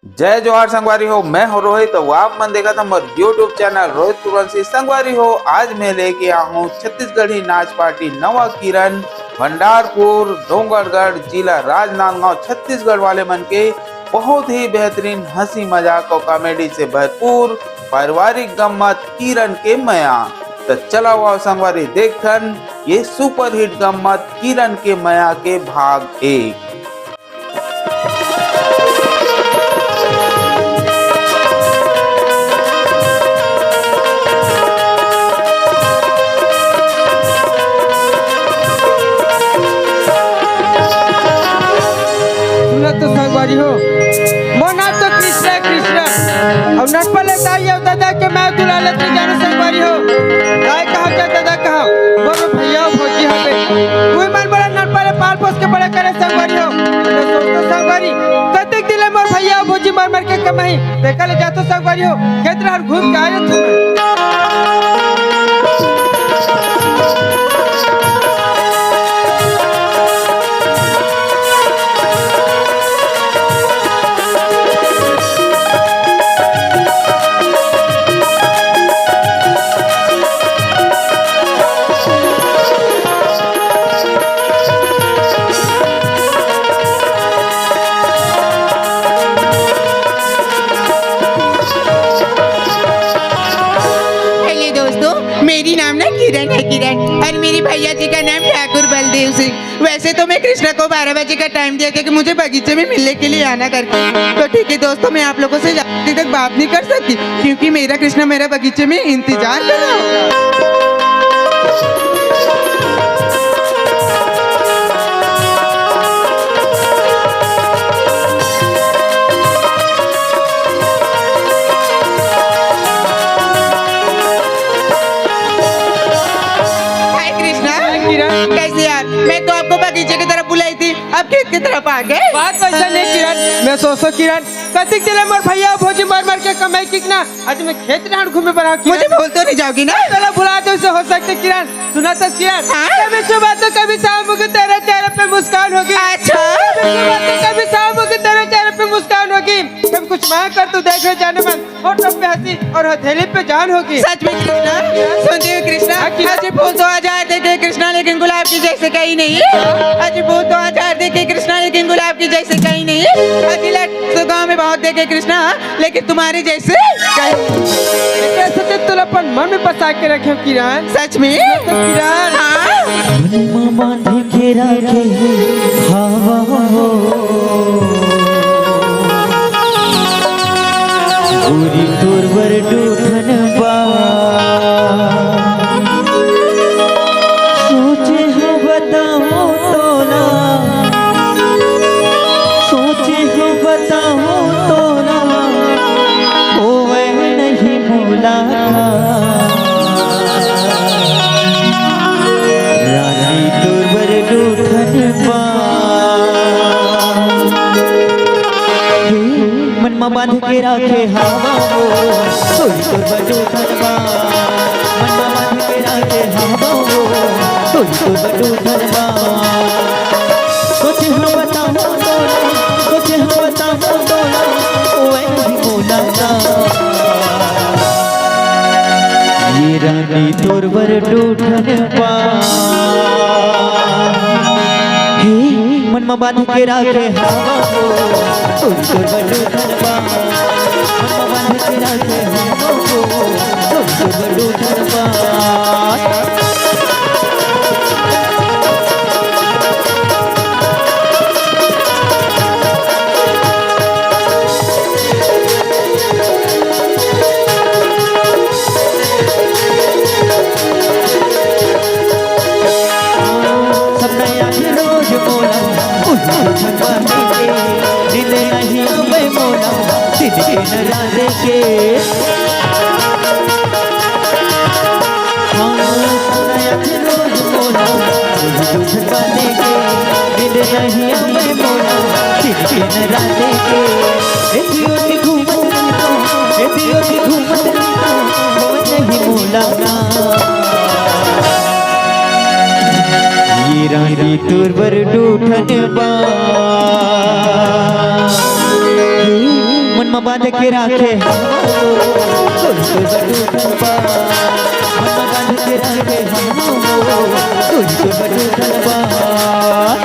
जय जोहार संगवारी हो। मैं हूँ रोहित। तो आप मन देखा था मोर यूट्यूब चैनल रोहित कुरवंशी। संगवारी हो, आज मैं लेके आऊँ छत्तीसगढ़ी नाच पार्टी नवा किरण भंडारपुर डोंगरगढ़ जिला राजनांदगांव छत्तीसगढ़ वाले मन के बहुत ही बेहतरीन हंसी मजाक और कॉमेडी से भरपूर पारिवारिक गम्मत किरण के मया। तो चला हुआ संगवारी देखन ये सुपर हिट गम्मत किरण के मया के भाग 1। तो संगवारी हो मोर नाम तो कृष्णा कृष्णा अब नटपले ताई अब दादा के मैं दुला लेते जानो संगवारी हो दाई कहा जा दादा कहा मोर भैया भौजी हवे कोई मन बड़ा नटपले पाल पोस के बड़ा करे संगवारी हो मैं सोचतो संगवारी कतेक दिले मोर भैया भौजी मर मर के कमाई देखा ले जातो संगवारी हो खेत रहर घूम के आयो तुम मेरी नाम ना किरण है किरण और मेरी भैया जी का नाम ठाकुर बलदेव सिंह। वैसे तो मैं कृष्णा को 12 बजे का टाइम दिया था कि मुझे बगीचे में मिलने के लिए आना करके। तो ठीक है दोस्तों, मैं आप लोगों से रात्रि तक बात नहीं कर सकती क्योंकि मेरा कृष्णा मेरा बगीचे में इंतजार कर रहा होगा। कैसे यार, मैं तो आपको बगीचे की तरफ बुलाई थी, अब खेत की तरफ आ गए। बात वैसा नहीं किरण, मैं सोचो किरण कतिक दिले मोर भैया भौजी मर मर के कमाई कितना आज मैं खेत रहर घूमे पर मुझे बोल तो नहीं जाओगी ना? चलो बुला दो से हो सकते किरण। सुना तो किरण कभी सुबह तो कभी शाम को तेरे चेहरे पे मुस्कान होगी। अच्छा कभी शाम को तेरे चेहरे पे मुस्कान होगी, कभी कुछ मैं कर तू देख रहे जाने मन होठों पे हंसी और हथेली पे जान होगी। सच में कृष्णा सुनते हो कृष्णा? आज फूल तो 1000 देखे कृष्णा लेकिन गुलाब की जैसे कहीं नहीं। आज फूल तो 1000 देखे कृष्णा लेकिन गुलाब की जैसे कहीं नहीं। आज लट तो गाँव में बहुत देखे कृष्णा लेकिन तुम्हारे जैसे कैसे तुल अपन मन में बसा के रखे किरण। सच में किरण के रखे हवा हो पूरी तोरवर डूठन बा सोचे हो बताओ तो ना सोचे हो बताओ तो ना होवे नहीं मुलाकात रानी तोरवर डूठन बा मनमा बांध के राखे हवा हो सोई तोरवर डूठन बा मनमा बांध के राखे हवा हो सोई तोरवर डूठन बा सोचे हम बताओ तोला सोचे हम बताओ तोला ओए भी बोला ना ये रानी तोरवर डूठन बा मनमा बांध के राखे हवा हो सोई तोरवर डूठन बा मनमा बांध के राखे हवा हो सोई तोरवर डूठन बा दिल नहीं अबे मोला दिल के नरारे के रोज मोला झुकवाने के दिल नहीं अबे मोला दिल के नरारे के एथियो की घूमत हो नहीं मोला ना ये रानी तोरवर डूठन बा बांध के राखे कोई तो बटू खलबा मनमा बांध के राखे कोई तो बटू खलबा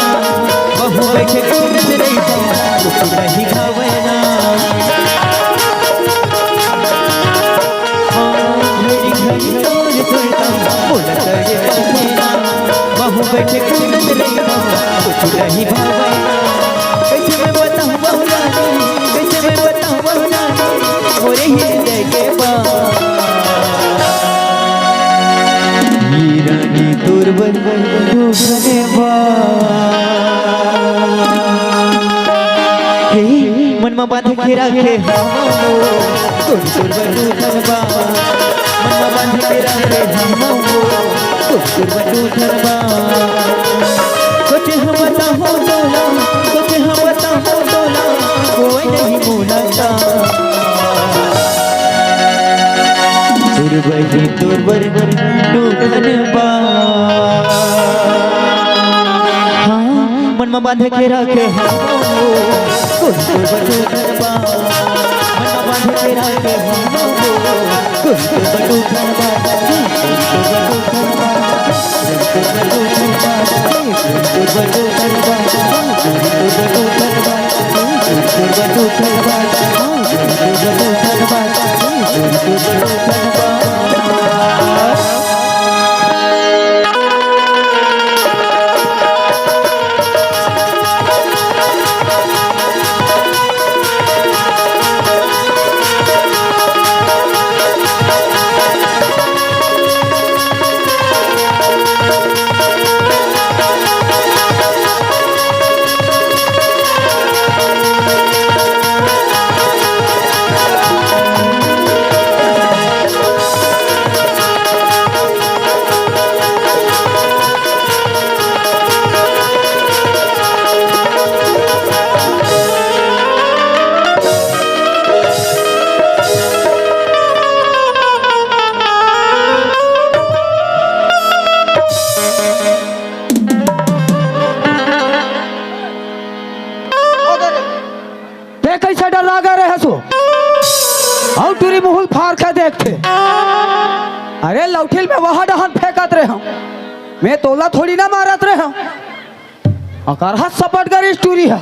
बैठे कुंडत नहीं नहीं खावना मेरी घड़ी तोड़ तोड़ता बोला तड़े पसीना बहु बैठे कुंडत नहीं कुछ नहीं भावना कैसे मैं बताऊं बहुना कैसे मैं बताऊं बहुना मोरे हृदय के बात हीरानी तोर बन डूबने मनमा बांध के राखे तोर तोर बटू खलबा मनमा बांध के राखे तोर तोर बटू खलबा सोचे हम बताओ डोला सोचे हम बताओ डोला कोई नहीं बोलता तोर बही तोर बटू खलबा मनमा बांध के राखे कोई तो बटू खलबा मनमा बांध के राखे कोई तो बटू खलबा कोई तो बटू खलबा कोई तो बटू खलबा कोई तो बटू खलबा कोई तो बटू खलबा कोई तो बटू खलबा कैसे डर लगा रहे हसो और टूरी मुहुल फाड़ के देखते अरे लौठिल में वहां डहन फेंकत रहे हम मैं तोला थोड़ी ना मारत रहे हम अकर हाथ सपट कर इस टूरी है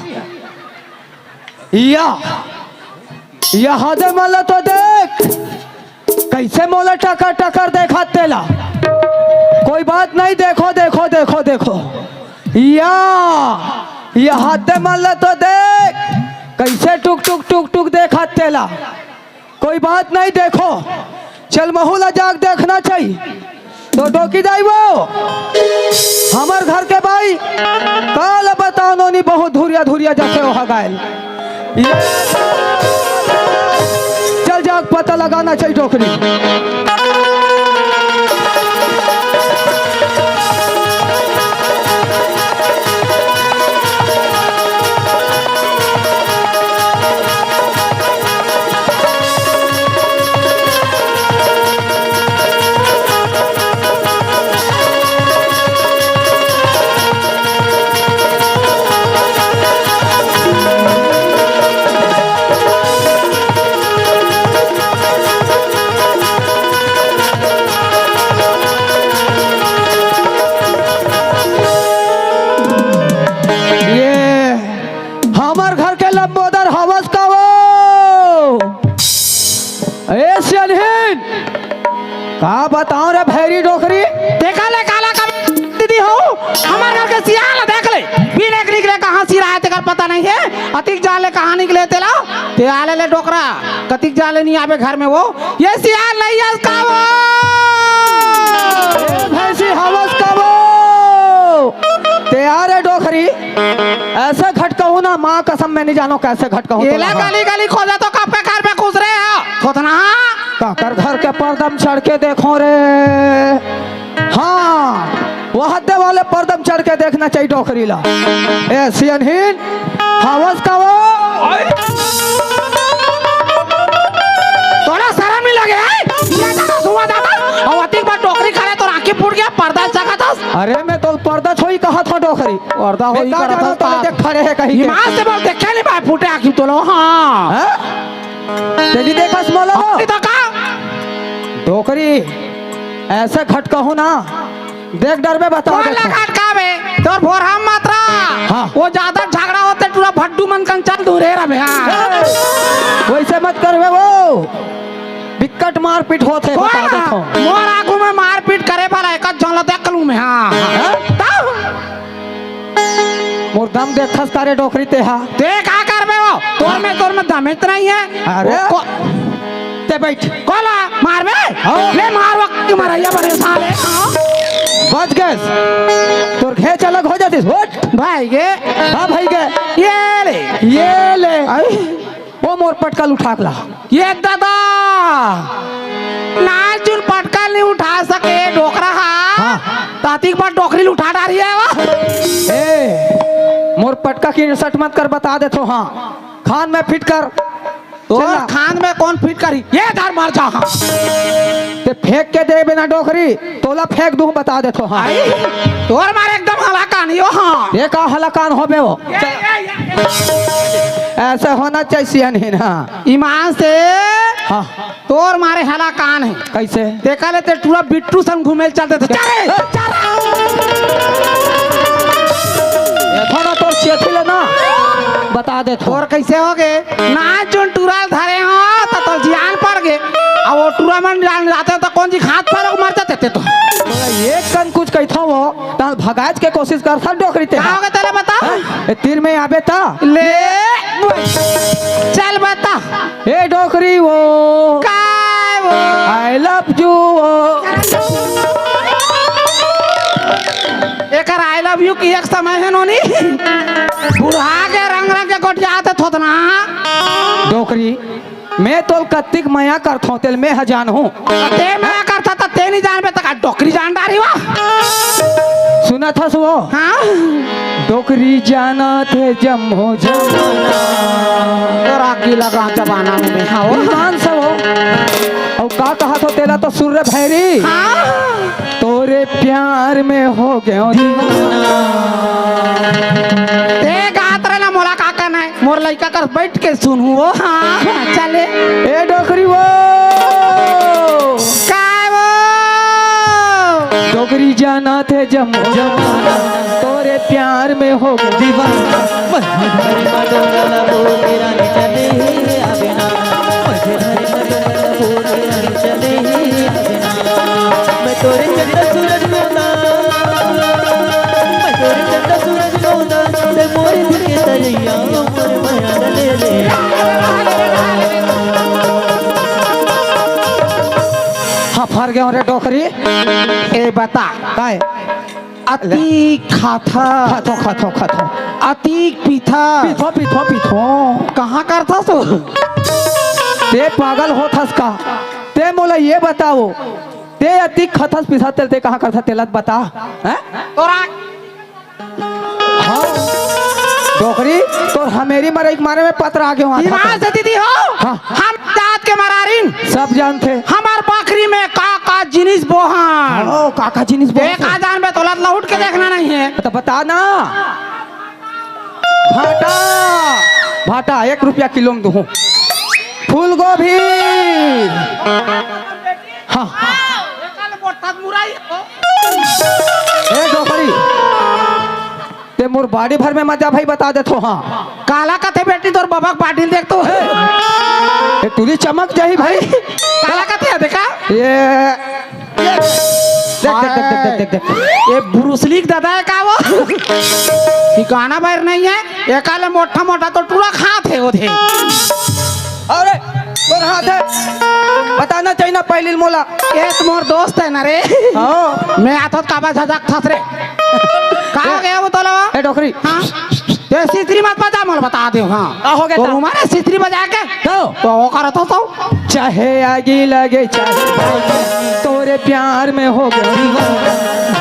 या हादे माला तो देख कैसे मोला टकर टकर देखा तेला कोई बात नहीं देखो देखो देखो देखो या हादे माला तो देख कैसे टुक टुक टुक टुक देखा तेला कोई बात नहीं देखो चल महुला जाग देखना चाहिए तो डोकी जाई वो हमार घर के भाई काल बताओ नोनी बहुत धुरिया धुरिया जाके वहा गायल चल जाग पता लगाना चाहिए डोकरी का बताऊं रे भैरी डोकरी देखा ले काला का दीदी हो हमारे घर के सियाल देख ले बिन एक निकले कहां सिरा है तेरा पता नहीं है अतिक जाले कहां निकले तेला ते आले ले डोकरा कतिक जाले नहीं आवे घर में वो ये सियाल नहीं है का वो भैंसी हवस का वो तैयार है डोकरी ऐसे घटकाऊ ना माँ कसम मैं नहीं जानो कैसे घटकाऊ ये ले गली गली खोजा तो कब के घर पे घुस रहे हो खोदना काकर घर के पर्दम चढ़ के देखो रे हाँ वो हद्दे वाले पर्दम चढ़ के देखना चाहिए डोकरी ला। ए सियनहीन हवस का वो थोड़ा शर्म नहीं लगे और अतिक बार टोकरी खा रहे तो आंखें फूट गया पर्दा चका था। अरे मैं तो पर्दा छोई कहा था डोकरी पर्दा होई मैं करा कहा था तो देख खड़े है कहीं के। ईमान से बोल देखे नहीं भाई फूटे आंखें तो लो। हाँ हैं? तेरी देखा स्मोलो नहीं तो का डोकरी ऐसे खटका हूँ ना देख डर में बता कौन देता हूँ। लगा का बे तोर भोर हम मात्रा हाँ। वो ज्यादा झगड़ा होते पूरा भड्डू मन कंचन दूरे रे बे। हाँ वैसे मत कर बे वो विकट मारपीट होते कौन बता देता हूँ। मोर आगू में मारपीट करे वाला एक जन देख लूं मैं। हाँ तब मोर दम देखस करे डोकरी ते हा ते का करबे वो तोर में दम इतना ही है। अरे वो ते बैठ कोला मारबे हाँ। ले मार वक्त मरैया बड़े साले। हाँ बच गए तोर घेच अलग हो जाती उठ भाई गे हाँ भाई गए ये ले वो मोर पटकल उठाकला ये दादा ना जुन पटका नहीं उठा सके डोकरा हाँ। तातिक बार डोकरी उठा डाली है वो। ए मोर पटका की सट मत कर बता दे तो हाँ खान में फिट कर तो चला। खान में कौन फिट करी ये धर मार जा। हाँ ते फेंक के दे बिना डोकरी तोला फेंक दूं बता दे तो हाँ आई तोर मारे एकदम हलाका नहीं हो। हाँ ये का हलाकान हो बे वो ऐसे होना चाहिए नहीं ना ईमान से हाँ तोर मारे हलाकान है कैसे देखा लेते पूरा बिट्टू संग घूमे चलते थे चले थोड़ा तो चेथिल ना बता दे तो और कैसे हो गए ना जोन टूराल धरे हो तो जियान पड़ गए अब वो टूरा मन जान जाते तो कौन जी हाथ पैर मर जाते थे तो एक कन कुछ कहता वो ताल भगाज के कोशिश कर था डोकरी ते क्या हो गया तेरे बता ए तीर में आबे था ले चल बता ए डोकरी वो काय वो आई लव यू एक आई लव यू की एक समय है नोनी बुढ़ा के रंग रंग के गोट जाते थोत ना डोकरी मैं तो कत्तिक मया करता हूँ तेल मैं हजान हूँ ते मैं करता था ते नहीं जान पे तक डोकरी जान डारी वाह सुना था वो हाँ डोकरी जाना थे जम्मो जमाना तोरा की लगा जमाना में हाँ वो ईमान से वो और का कहा तो तेरा तो सूर्य भैरी हाँ तोरे प्यार में हो गयो दीवाना ते गात रहे ना मोला का करना है मोर लड़का कर बैठ के सुनू वो हाँ चले ए डोकरी वो काय वो डोकरी जाना थे जम्मो जमाना तोरे प्यार में हो गयो दीवाना मझधारी मडोला बोले रानी चले आवे ना मझधारी मडोला बोले रानी चले आवे ना मैं तोरे चंदा सूरज नौदा मैं तोरे चंदा सूरज नौदा ते मोरे दिल के तरैया मोरे माया ले ले हाँ फर गयो रे डोकरी ए बता काय अति खाथा खाथो अति पीथा पीथो कहाँ करता तो ते पागल होथस का ते मोला ये बताओ ते अति खथस पिसा ते कहाँ करता तेलत बता हैं तोरा हाँ डोकरी तो हमेरी मरे मारे में पत्र आ गए ईमान से दीदी हो हाँ। हम जात के मरारिन सब जानते हमार बकरी में का जिनिस बोहन ओ काका जिनिस एक आजान में तोलत लौट के देखना नहीं है तो बता ना भाटा 1 रुपया किलो में दूँ फूल गोभी हाँ ए डोकरी ते मोर बाड़ी भर में मजा भाई बता दे तो हाँ काला कथे बेटी तोर बाबा पाटिल देख तो ए तुरी चमक जाही भाई काला कथे है देखा देख ये ब्रूसलीक दादा है का वो ठिकाना बाहर नहीं है ये काले मोटा मोटा तो टूरा खात है वो थे अरे तोर हाथ है बताना चाहिए ना पहले मोला ये तुम्हार दोस्त है ना रे हाँ मैं आता तो काबा झजक थस रे कहाँ गया वो तोला ए डोकरी हाँ जैसी तेरी मत बता मोल बता दे हाँ का हो गया तो था? हमारे सितरी बजा के तो वो करत हो चाहे आगे लगे चाहे भागे, तोरे प्यार में हो गया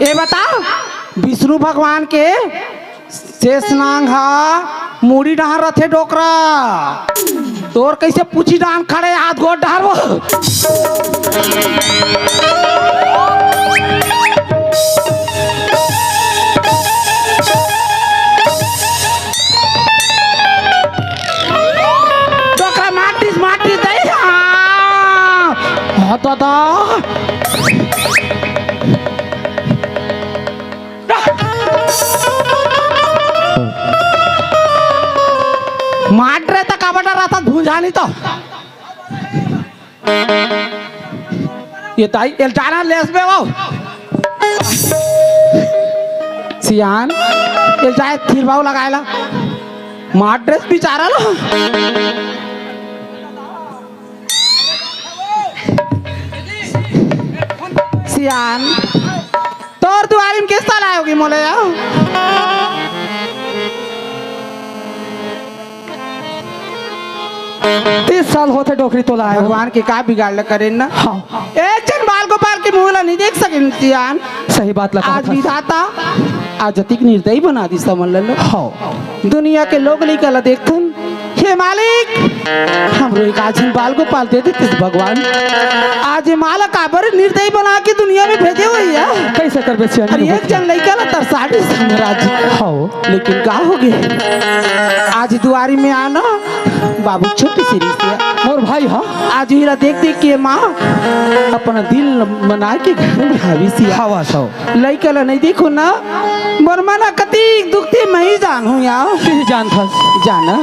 ये बताओ विष्णु भगवान के शेषनाग हा मूड़ी डहार रथे डोकरा तोर कैसे पूछी डान खड़े हाथ गोड़ डहार वो डोकरा माटी माटी दे हाँ दादा माट रहे तक काबटा रहता भूंजा नहीं तो ये ताई एल्टाना लेस में वो सियान एल्टाए थिरवाओ लगाएला माट ड्रेस बेचारा लो सियान तोर दुआरी में किस तरह आयोगी मोले यार 30 साल होते डोकरी तो लाए भगवान के का बिगाड़ करे ना एक जन बाल गोपाल के मुंह ला नहीं देख सके सियान सही बात लगा आज विधाता आज अतिक निर्दयी बना दी समझ लो दुनिया के लोग नहीं कला देखतन हे मालिक हमरो एक आज बाल गोपाल दे दे भगवान आज माला काबर निर्दयी बना के दुनिया में भेजे हुई है कैसे करबे सियान अरे एक जन लड़का ला तरसाटी साम्राज्य लेकिन का हो गए आज दुआरी में आना बाबू छोटी सी रिश्ते मोर भाई हा आज हीरा देख देख के माँ अपना दिल मना के घर में हावी सी हवा सौ लड़का ला नहीं देखो ना मोर मना कति दुखती मैं ही जानू यार नहीं जान था जाना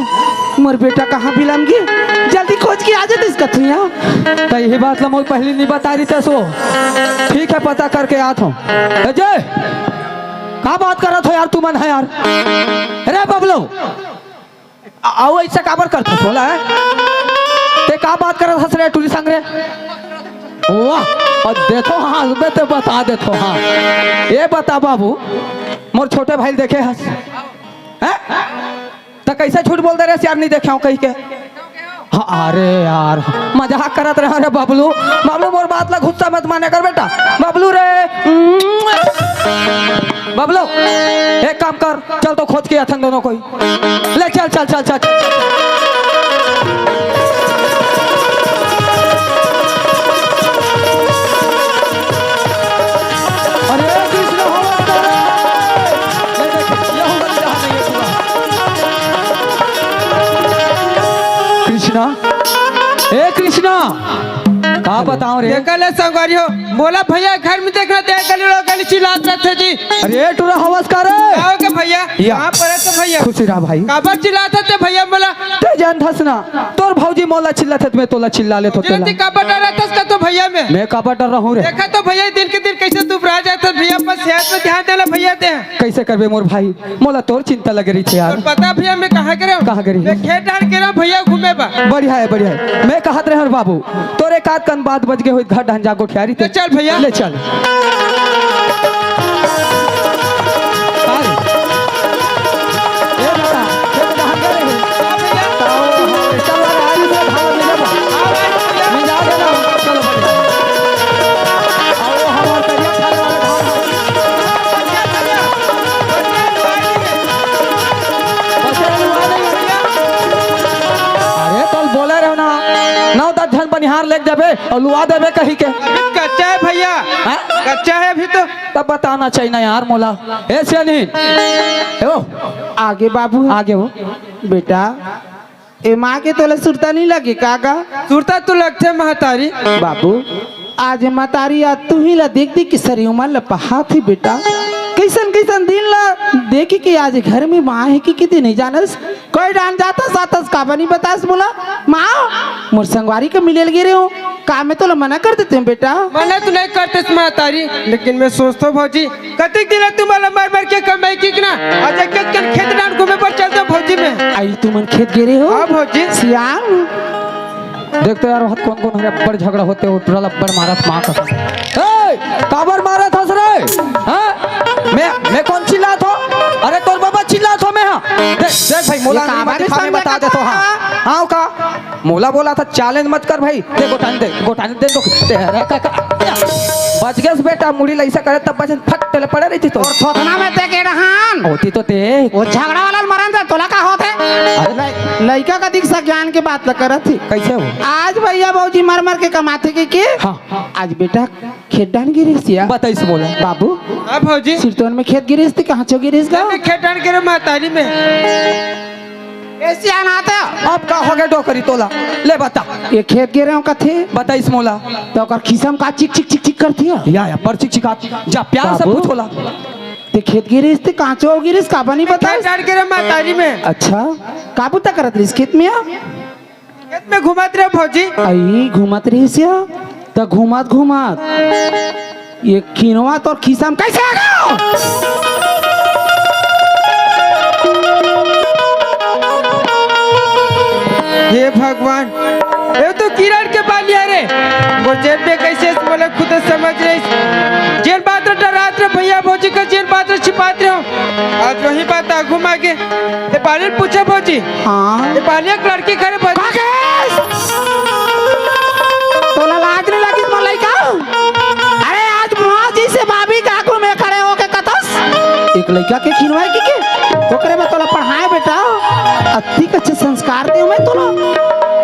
मोर बेटा कहाँ बिलमगी जल्दी खोज के आ जाते इसका तुया तो यही बात ला मोर पहले नहीं बता रही था सो ठीक है पता करके आता हूँ अजय का बात कर रहा था यार तू मन है यार अरे बबलो आओ ऐसा काबर करता बोला है ते का बात कर रहा था टूरी संग रे वाह और देखो हाँ मैं तो बता देतो हाँ ये बता बाबू मोर छोटे भाई देखे हस हैं तो कैसे झूठ बोल दे रहे यार नहीं देखे कहीं के हाँ अरे यार मजाक करत रहे अरे बबलू बबलू मोर बात ला गुस्सा मत माने कर बेटा बबलू रे बबलू एक काम कर चल तो खोज के अथन दोनों कोई ले चल चल चल चल, अरे कृष्ण हो कृष्णा ए कृष्णा का बताऊं रे देखले संगवारी हो बोला भैया घर में देखना दे गली लोग गली चिल्लात रहे थे जी अरे टूरा हवस कर आओ के भैया यहाँ पर है तो भैया खुशी रहा भाई काबर चिल्लाते थे भैया बोला ते जान धसना तोर भौजी मोला चिल्ला थे मैं तोला चिल्ला ले तो जिरती काबर डर रहता उसका तो भैया में मैं का डर रहूं रे देखा तो भैया दिन के दिन कैसे दुबरा जाता भैया पर सेहत पे ध्यान देना भैया दे कैसे करबे मोर भाई मोला तोर चिंता लग रही थी और यार पता भैया मैं कहाँ करे कहाँ गई? मैं खेत डाल के रहा भैया घूमे बा बढ़िया है मैं कहत रहे बाबू तोरे का कन बात बज गए हुई घर ढंजा को ठहरी तो चल भैया ले चल ए बेटा कहाँ गए रे? ताओ, हाँ, चल आ रहा है, इधर भाग ले जा बा। मैं जा रहा हूँ, चलो बढ़िया। आओ, हमार करिया खाने वाला बसे रहने वाले हैं। अरे तो बोले रहो ना नौ दस जन बनिहार ननिहार ले देबे और लुआ देबे कही के अभी कच्चा है भैया, हाँ? कच्चा है अभी तो। तब बताना चाहिए ना यार मोला। ऐसे नहीं हो आगे बाबू आगे हो बेटा ए माँ के तोले सुरता नहीं लगे काका सुरता तो लगते महतारी। बाबू आज मतारी आज तू ही ला देख दी कि सरी उमर ला पहा थी बेटा कैसन कैसन दिन ला देखी कि आज घर में माँ है कि कितनी नहीं जानस कोई डान जाता सातस का बनी बतास बोला माँ मोर संगवारी के मिले गिरे हो काम में तो मना कर देते हैं बेटा मना तो नहीं करते महतारी, लेकिन मैं सोचता हूँ भौजी कतिक दिन तुम्हारा मार मार के कमाई की ना आज एक खेत डान घूमे पर चलते भौजी में। आई तुम खेत गिरे हो हाँ भौजी। सियान देखते यार हाथ कौन कौन है बड़ झगड़ा होते हो टुरा लब्बर मारत माँ का काबर मारत हंस रे हाँ मैं कौन चिल्ला था अरे तोर बाबा चिल्ला था मैं हाँ देख भाई मोला नहीं मत दिखा मैं बता देता हूँ हाँ का मोला बोला था चैलेंज मत कर भाई दे गोटाने दे दो तेरा बच गया बेटा मुड़ी लैसा करे तब बचन फट तले पड़े रही थी तो और थोथना में ते के रहन होती तो ते वो झगड़ा वाला मरन से तोला का होते लड़का का दीक्षा ज्ञान के बात करत थी कैसे हो आज भैया बाबूजी मर मर के कमाते के हाँ आज बेटा खेत डान गिरीस या बताइस बोला बाबू हाँ भौजी। सिरतोन में खेत गिरीस थी कहाँ चो गिरीस गा अभी खेत डान के महतारी में ऐसे आना था अब का हो गया डोकरी तोला ले बता ये खेत गिरे हो कथे बताइस मोला तो कर खिसम का चिक चिक चिक चिक करती है या पर चिका जा प्यार से बाबू। पूछ बोला ते खेत गिरीस थी कहाँ चो गिरीस का बनी बता खेत डान के महतारी में अच्छा काबू तक करत रही खेत में खेत में घुमाते रहे भौजी। आई घूमत रही सिया तो घूमत घूमत ये खिनवा तो खिसम कैसे आ गया हे भगवान, ये तो किरण के बालिया रे वो जेब में कैसे मतलब खुद समझ रही जेल बात डरात रे भैया भौजी का जेल बात छिपाते रहो। आज वही बात आ घुमा के ये बालिया पूछे भौजी हाँ ये बालिया एक लड़की करे भौजी तोला लाज नहीं लगी तो लड़का अरे आज माँ जी से भाभी का आगू में खड़े हो के कतस एक लड़का के खिनवाए की के ओकरे में तोला पढ़ाए बेटा अति अच्छे संस्कार दे मैं तोला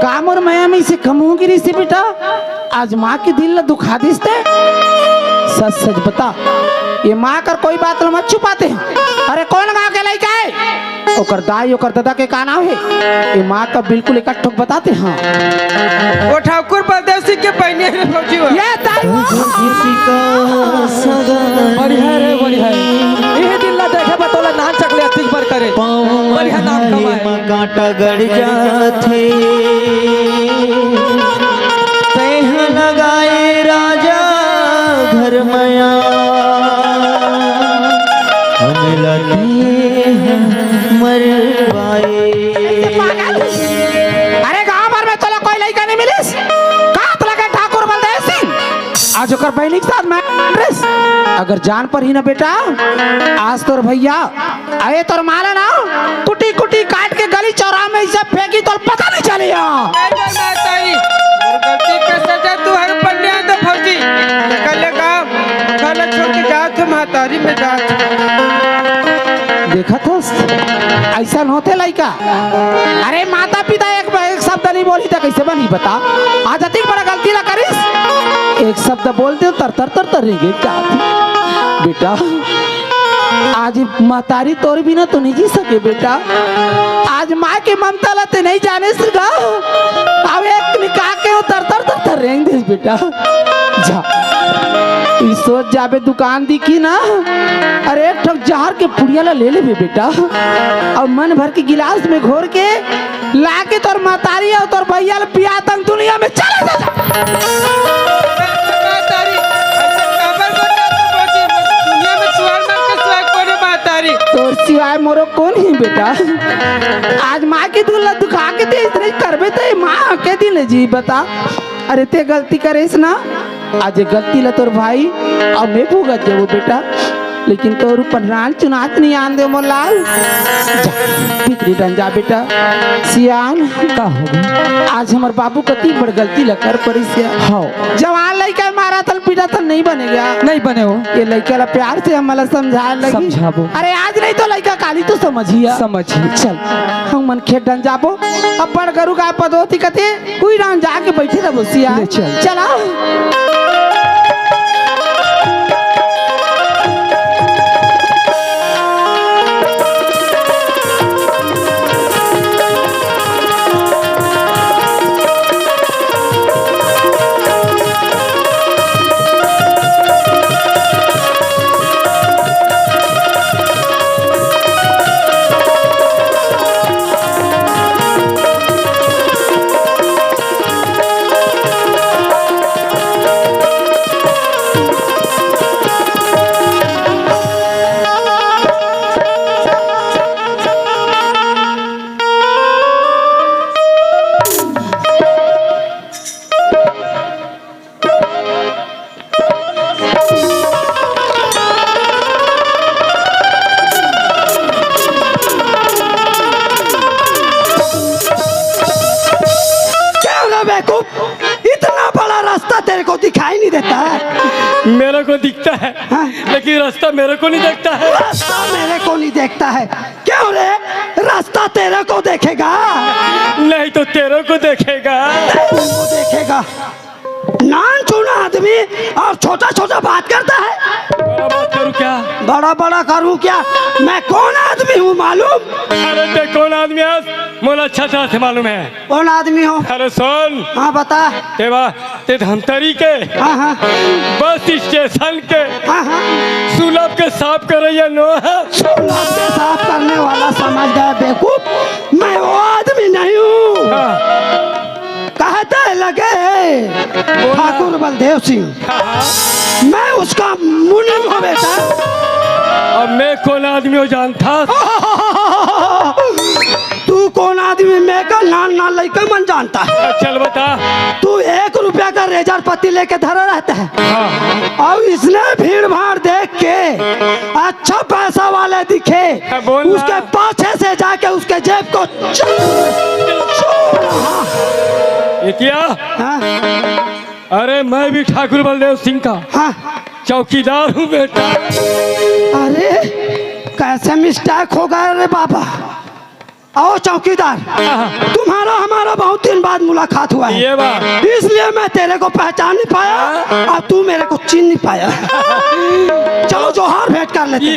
काम और मैं में से कम होगी री से बेटा आज माँ के दिल ला दुखा दिसते सच सच बता ये माँ कर कोई बात मत छुपाते हैं अरे कौन गाँव के लड़का है ओकर दाई ओकर दादा के का नाम है ये माँ का बिल्कुल इकट्ठो बताते हैं वो ठाकुर बलदेव सिंह के पहने रे भौजी वो। ये दाई बढ़िया रे बढ़िया ये दिन ला देखे बतौला नाम चकले अति पर करे बढ़िया नाम कमाए कांटा गड़ जाथे तह लगाए राजा घर मया हम लगे मरवाए अरे गांव भर में तोला कोई लड़का नहीं मिलिस कात लगे ठाकुर बलदेव सिंह आज ओकर बहनी के साथ मैं ड्रेस अगर जान पर ही ना बेटा आज तोर भैया आए तोर माला ना कुटी कुटी काट के गली चौराहा में इसे फेंकी तो पता नहीं चलिया नहीं महतारी और गलती का सजा तू हर पन्ने तो भौजी कल काम खाना छोड़ के जा तो महतारी में जा। देखा तो ऐसा होते लड़का अरे माता पिता एक शब्द नहीं बोली तो कैसे बनी बता आज अति बड़ा गलती ना करिस एक शब्द बोलते तर तर तर तर रहेंगे क्या बेटा आज महतारी तोर बिना तो नहीं जी सके बेटा आज माँ के ममता लाते नहीं जाने से गा अब एक निकाह के तर तर तर तर रहेंगे बेटा जा तू सोच जाबे दुकान दिखी ना अरे एक ठक जहर के पुड़िया ला ले ले बेटा और मन भर के गिलास में घोर के ला के तोर महतारी और तोर भैया ला पिया तंग दुनिया में चले जा महतारी ऐसा काबर बता तो भौजी दुनिया में सुहाग मार के सुहाग कोने महतारी तोर सिवाय मोरो कौन ही बेटा आज माँ की दूल्हा दुखा के दे इतने करबे तो माँ के दिल जी बता अरे ते गलती करेस ना आज ये गलती ला तोर भाई अब मैं भुगत जाबो बेटा लेकिन तोर ऊपर रान चुनात नहीं आन दे मोलाल फिक्री डन जा बेटा सियान का हो गया आज हमार बाबू कती बड़ गलती ला कर पड़ी से हाँ जवान लड़का मारा मारतल पीटतल नहीं बनेगा। नहीं बने हो ये लड़का ला प्यार से हमला समझा लगी। समझाबो। अरे आज नहीं तो लड़का काली तो समझिया। समझिए। चल हम मन खेत डन जाबो। अब बड़ गरु का पदोती कते कोई राम जाके बैठे रहो सिया। ले चल। चला इतना बड़ा रास्ता तेरे को दिखाई नहीं देता है। मेरे को दिखता है लेकिन रास्ता मेरे को नहीं देखता है। रास्ता मेरे को नहीं देखता है। क्यों रे? रास्ता तेरे को देखेगा। नहीं तो तेरे को देखेगा। वो देखेगा। नान चुना आदमी और छोटा छोटा बात करता है। बड़ा बात करूँ क्या? बड़ा बड़ा करूँ क्या? मैं कौन आदमी हूँ मालूम? अरे ते कौन आदमी है? मोला अच्छा तरह से मालूम है। कौन आदमी हो? अरे सुन। हाँ बता। ते धमतरी के हाँ हाँ बस स्टेशन के हाँ हाँ सुलभ के साफ करैया नो है। सुलभ के साफ करने वाला समझ गया बेवकूफ। मैं वो आदमी नहीं हूँ। कहते लगे ठाकुर बलदेव सिंह। मैं उसका मुनीम हूँ बेटा। अब मैं कौन आदमी हो जानता? तू कौन आदमी? मैं का नान नान लड़का मन जानता है। चल बता। तू 1 रुपया का रेजर पत्ती लेके धरा रहता है और इसने भीड़ भाड़ देख के अच्छा पैसा वाले दिखे उसके पाछे से जाके उसके जेब को ये क्या? हाँ? अरे मैं भी ठाकुर बलदेव सिंह का हाँ? चौकीदार हूँ बेटा। अरे कैसे मिस्टेक हो गया रे बाबा। आओ चौकीदार, तुम्हारा हमारा बहुत दिन बाद मुलाकात हुआ है। ये बात। इसलिए मैं तेरे को पहचान नहीं पाया और तू मेरे को चिन नहीं पाया। चलो जोहार भेंट कर लेते।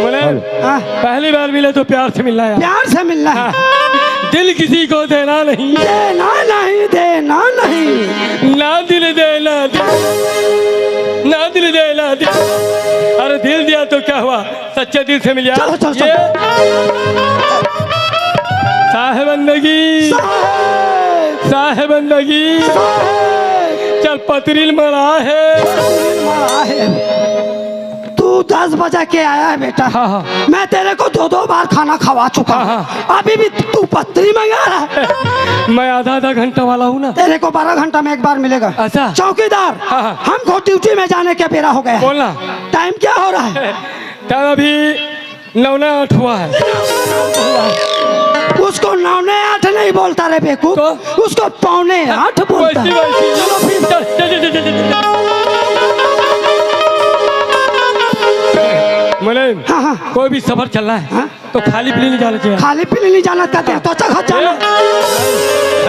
बोले हाँ? पहली बार मिले तो प्यार से मिलना है। प्यार से मिलना है। दिल किसी को देना नहीं। देना नहीं, देना नहीं। ना दिल देना ना दिल देना। अरे दिल दिया तो क्या हुआ? सच्चे दिल से मिला। चलो चलो चलो। साहेबंदगी साहेबंदगी चल पतरील मरा है। तू 10 बजे के आया है बेटा। हाँ। मैं तेरे को 2 बार खाना खवा चुका हूँ। अभी भी तू पत्री मंगा रहा है। मैं आधा घंटा वाला हूँ ना। तेरे को 12 घंटा में 1 बार मिलेगा। अच्छा। चौकीदार हाँ। हमको ड्यूटी में जाने के बेरा हो गया है। बोलना। टाइम क्या हो रहा है? टाइम अभी 9:08 हुआ है। उसको 9:08 नहीं बोलता रे बेकूफ, उसको 7:45 बोलता है। चलो फिर मुलायम। हाँ। कोई भी सफर चलना है हाँ? तो खाली पीली नहीं जाना चाहिए। खाली पीली नहीं जाना चाहते तो अच्छा जाना।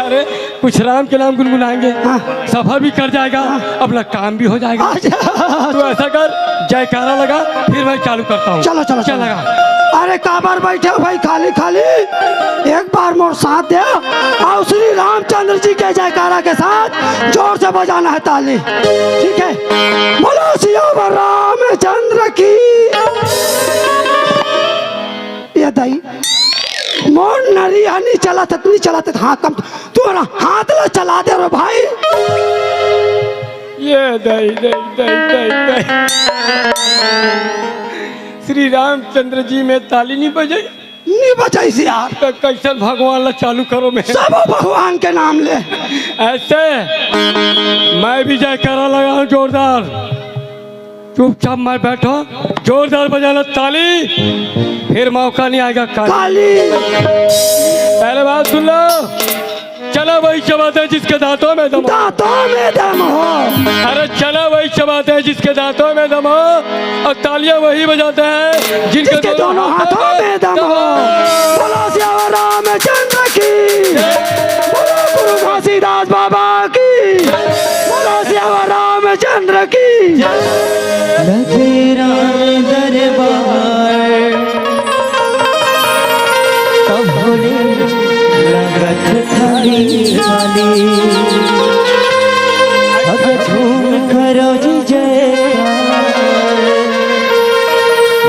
अरे कुछ राम के नाम गुनगुनाएंगे। हाँ। सफर भी कर जाएगा। अपना काम भी हो जाएगा। तू ऐसा कर, जयकारा लगा, फिर मैं चालू करता हूँ। चलो चलो चल चलो। लगा। अरे काबर बैठे हो भाई खाली खाली? एक बार मोर साथ दे और श्री रामचंद्र जी के जयकारा के साथ जोर से बजाना है ताली। ठीक है? बोलो सियावर रामचंद्र की। ये दई मोर नरिया नहीं चलाते हाँ कम तुम्हारा हाथ ला चला दे रे भाई। ये दई दई दई दई दई श्री रामचंद्र जी में ताली नहीं बजाई। नहीं बजाई सी यार। तो कैसे भगवान ला चालू करो मैं? सब भगवान के नाम ले। ऐसे मैं भी जयकारा लगाऊं जोरदार। चुपचाप मैं बैठो, जोरदार बजाना ताली, फिर मौका नहीं आएगा काली। पहले बात सुन लो। चला वही चबाते हैं जिसके दांतों में दम हो। दांतों में दम हो। अरे चला वही चबाते हैं जिसके दांतों में दम हो, और तालियां वही बजाते हैं जिसके दोनों हाथों में दम हो। बोलो सियावर रामचंद्र की, बोलो गुरु घासीदास बाबा की, बोलो सियावर रामचंद्र की। लगे राम दरबार तब होने लगत थाली वाली। अब झूम करो जी जयकार,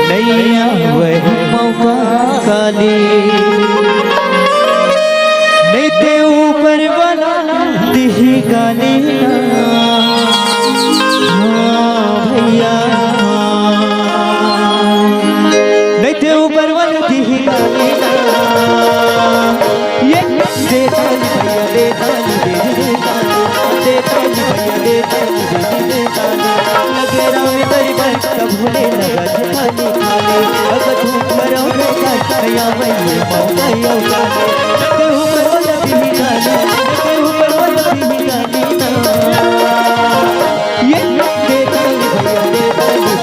नैया वही मौका काली। नहीं ते ऊपर वाला दिही गाली भैया, नहीं ते ऊपर वाला दिही गाली। ये दे ताली भैया दे ताली दे ताली दे ताली भैया दे ताली दे ताली। लगे राम दरबार तब होने लगा थाली खाली। अगर तुम करो भैया वही मौका यो गाली। ते ऊपर वाला दिही गाली, ते ऊपर वाला दिही गाली। ये दे ताली भैया दे ताली दे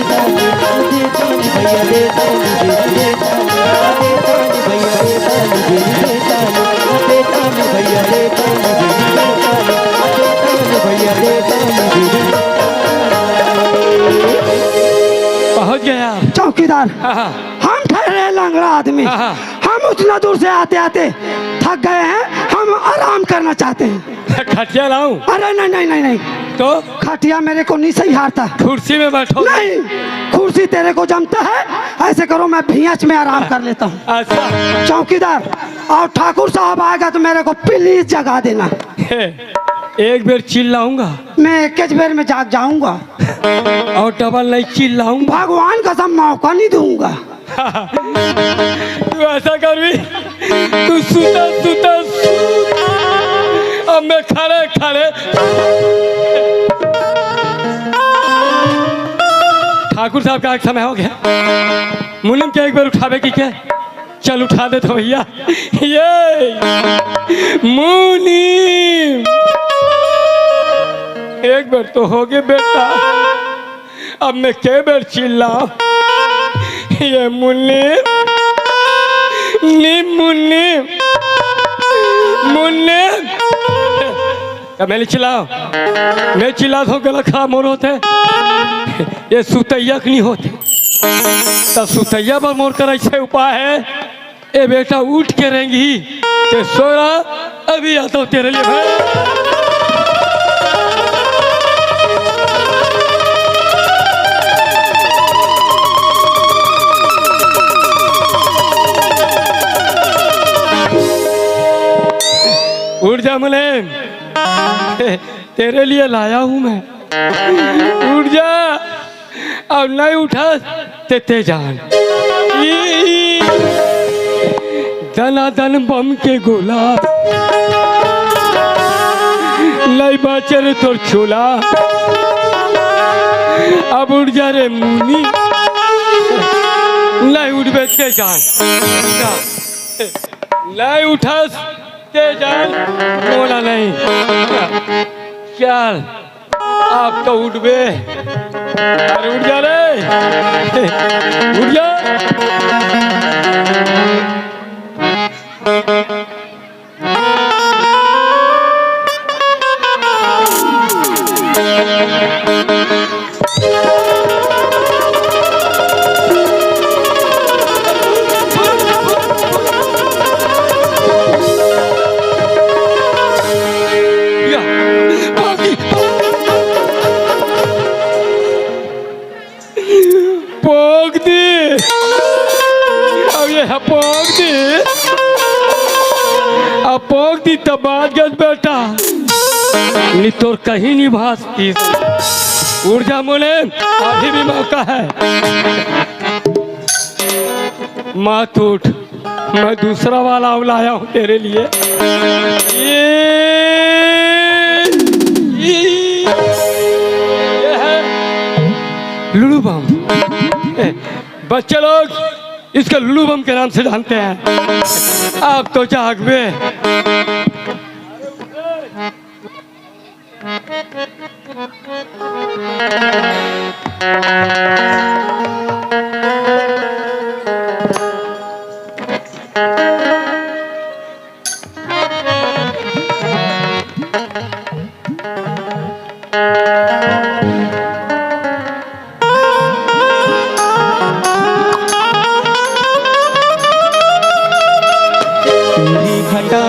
ताली दे ताली भैया दे ताली दे ताली दे ताली भैया दे ताली दे ताली दे ताली भैया दे ताली भैया दे ताली। पहुंच गया। चौकीदार, हाँ, हम ठहरे लंगड़ा आदमी, हाँ। हम उतना दूर से आते आते थक गए हैं, हम आराम करना चाहते हैं। खटिया लाऊं? अरे नहीं नहीं नहीं नहीं, तो खटिया मेरे को नहीं सही हारता। कुर्सी में बैठो। नहीं, कुर्सी तेरे को जमता है। ऐसे करो, मैं भैंस में आराम कर लेता हूँ। अच्छा चौकीदार, और ठाकुर साहब आएगा तो मेरे को प्लीज जगा देना। एक बेर चिल्लाऊंगा, मैं एक बेर में जाग जाऊंगा, और डबल नहीं चिल्लाऊंगा। भगवान कसम मौका नहीं दूंगा। तू ऐसा कर भी, तू सुता सुता अब मैं खड़े खड़े। ठाकुर साहब का एक समय हो गया, मुनिम के एक बार उठावे की क्या? चल उठा दे तो भैया। ये मुनिम एक बार तो हो गए बेटा, अब मैं के बार चिल्ला? ये मुन्नी मुन्नी मुन्नी, मैं चिल्लाओ, मैं चिल्लाता हूँ गला खराब मोर होते। ये सुतैया नहीं होते, तब सुतैया पर मोर कर ऐसे उपाय है। ए बेटा उठ के रहेंगी ते सोरा, अभी आता हूँ तेरे लिए भाई। उठ जा मुलेम, तेरे लिए लाया हूं मैं। उठ जा, अब नहीं उठा ते जान। दना दन बम के गोला नहीं बचर तोर छोला। अब उठ जा रे मुनी, नहीं उठ बेचते जान। नहीं उठा ते जान, बोला नहीं। चल आप तो उठ बे, अरे उठ जा रे, उठ जा। पोग दी तबाद गज बेटा, नहीं तो कहीं नहीं भासती। उड़ जा मोले, अभी भी मौका है। मत उठ, मैं दूसरा वाला लाया हूँ तेरे लिए। ये है लुलू बम। बच्चे लोग इसके लुलू बम के नाम से जानते हैं। अब तो जाग बे। तेरी घटा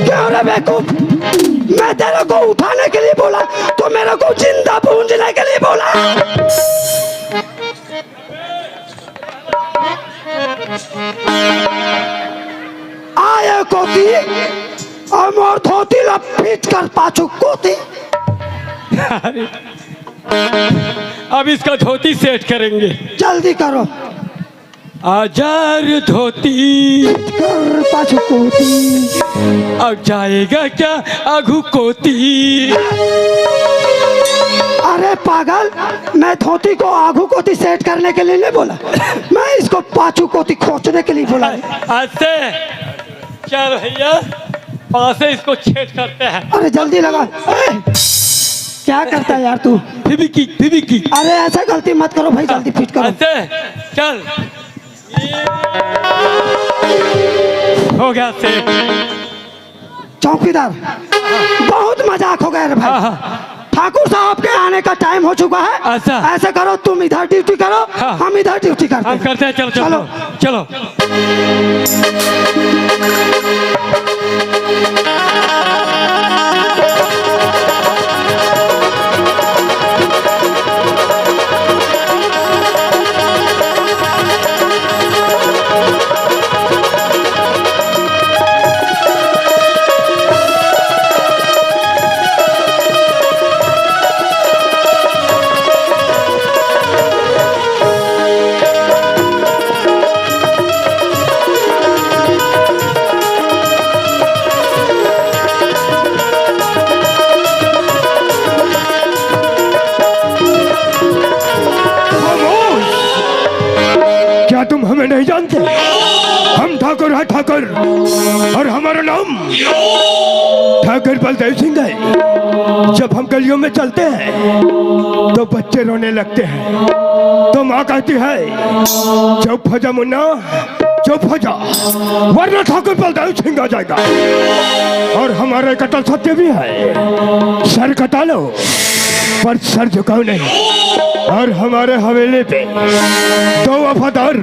क्यों रे बेवकूफ? मैं तेरे को उठाने के लिए बोला तो मेरे को जिंदा पूंजने के लिए बोला। आए कोती और मोर धोती लपेट कर पाछू कोती। अरे अब इसका धोती सेट करेंगे। जल्दी करो। आजार धोती कर पाछू कोती। अब जाएगा क्या आगू कोती। अरे पागल, मैं धोती को आगू कोती सेट करने के लिए नहीं बोला, मैं इसको पाछू कोती खोचने के लिए बोला। आज से चल भैया पास से इसको छेद करते हैं। अरे जल्दी लगा। क्या करता है यार तू? फिबिकी अरे ऐसा गलती मत करो भाई, जल्दी फिट करो। ऐसे चल हो गया सेट। चौकीदार बहुत मजाक हो गया रे भाई। ठाकुर साहब के आने का टाइम हो चुका है। अच्छा। ऐसे करो, तुम इधर ड्यूटी करो, हम इधर ड्यूटी करते हम हैं। करते हैं। चलो चलो चलो क्या तुम हमें नहीं जानते? हम ठाकुर हैं, ठाकुर, और हमारा नाम ठाकुर बलदेव सिंह है। जब हम गलियों में चलते हैं तो बच्चे रोने लगते हैं, तो माँ कहती है चुप हो जा मुन्ना, चुप हो जा, वरना ठाकुर बलदेव सिंह आ जाएगा। और हमारा कटल सत्य भी है, सर कटा लो पर सर झुकाओ नहीं। और हमारे हवेली पे 2 वफादार,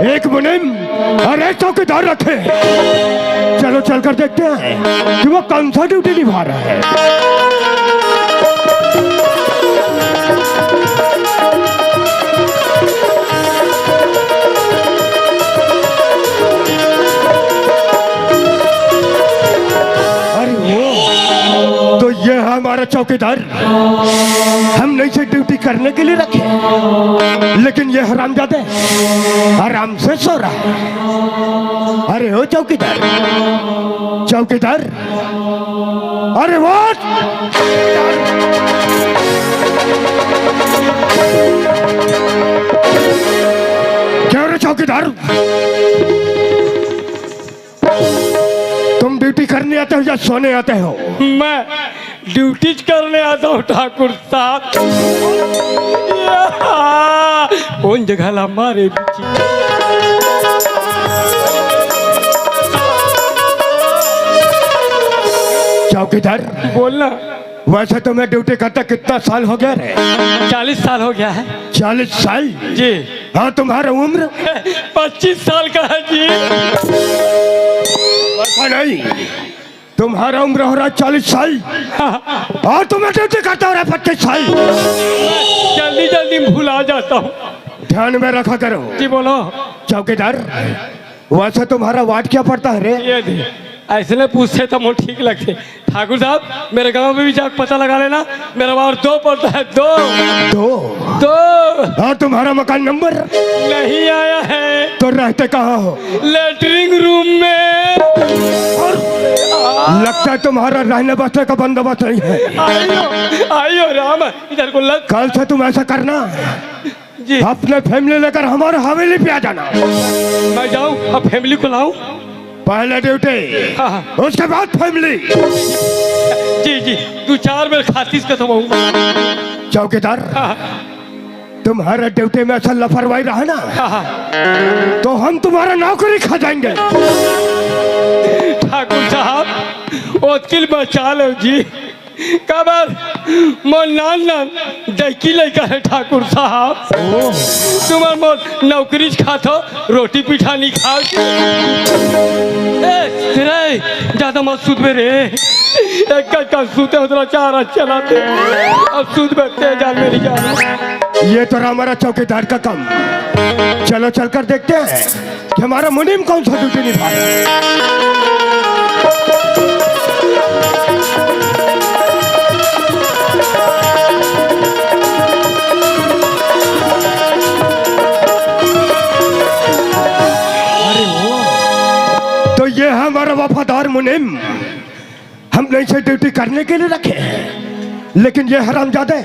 1 मुनीम और 1 चौकीदार रखे। चलो चलकर देखते हैं कि वो कौन सा ड्यूटी निभा रहा है। तो ये है हमारा चौकीदार। हमने इसे ड्यूटी करने के लिए रखे, लेकिन ये हरामजादे आराम से सो रहा है। अरे हो चौकीदार, चौकीदार, अरे वो क्या रे चौकीदार, तुम ड्यूटी करने आते हो या सोने आते हो? मैं ड्यूटी करने आता हूँ ठाकुर साहब। कौन जगह ला मारे चौकीदार बोलना। वैसे तो मैं ड्यूटी करता कितना साल हो गया रे? 40 साल हो गया है 40 साल जी। हाँ, तुम्हारा उम्र 25 साल का है जी। ऐसा नहीं, तुम्हारा उम्र हो रहा है 40 साल और तुम्हें ड्यूटी करता हो रहा है 25 साल। जल्दी जल्दी भुला जाता हूँ। ध्यान में रखा करो। जी बोलो। चौकीदार, वैसे तुम्हारा वार्ड क्या पड़ता है रे? ये दे ऐसे पूछते तो मुझे ठीक लगते। ठाकुर साहब मेरे गांव में भी जाकर पता लगा लेना, मेरा बार 2 पड़ता है, 2 दो 2 और तुम्हारा मकान नंबर नहीं आया है। तो रहते कहाँ हो? लेटरिंग रूम में। लगता है तुम्हारा रहने बसने का बंदोबस्त नहीं है। आइयो आइयो राम, इधर को लग कल से तुम ऐसा करना, जी। अपने फैमिली लेकर हमारे हवेली पे आ जाना। मैं जाऊं अब फैमिली को लाऊं? पहले ड्यूटी, हाँ, हाँ। उसके बाद फैमिली। जी जी 2-4 बार खातिस खत्म होऊंगा। चौकीदार, हाँ, तुम्हारे ड्यूटी में ऐसा लापरवाही रहा ना, हाँ, हाँ। तो हम तुम्हारा नौकरी खा जाएंगे। ठाकुर साहब वकील बचा लो जी। कबर मोर नान दैकी लड़का है ठाकुर साहब। तुम्हार मोर नौकरी खातो, रोटी पीठा नहीं खाओ। रे ज्यादा मत सूद में रे, एक का सूते उधर 4 चलाते, अब सूद बैठते जान मेरी जान। ये तो हमारा चौकीदार का काम। चलो चलकर देखते हैं कि हमारा मुनीम कौन सा ड्यूटी निभा रहा है। तो ये है हमारा वफादार मुनीम। हमने इसे ड्यूटी करने के लिए रखे हैं, लेकिन ये हरामजादे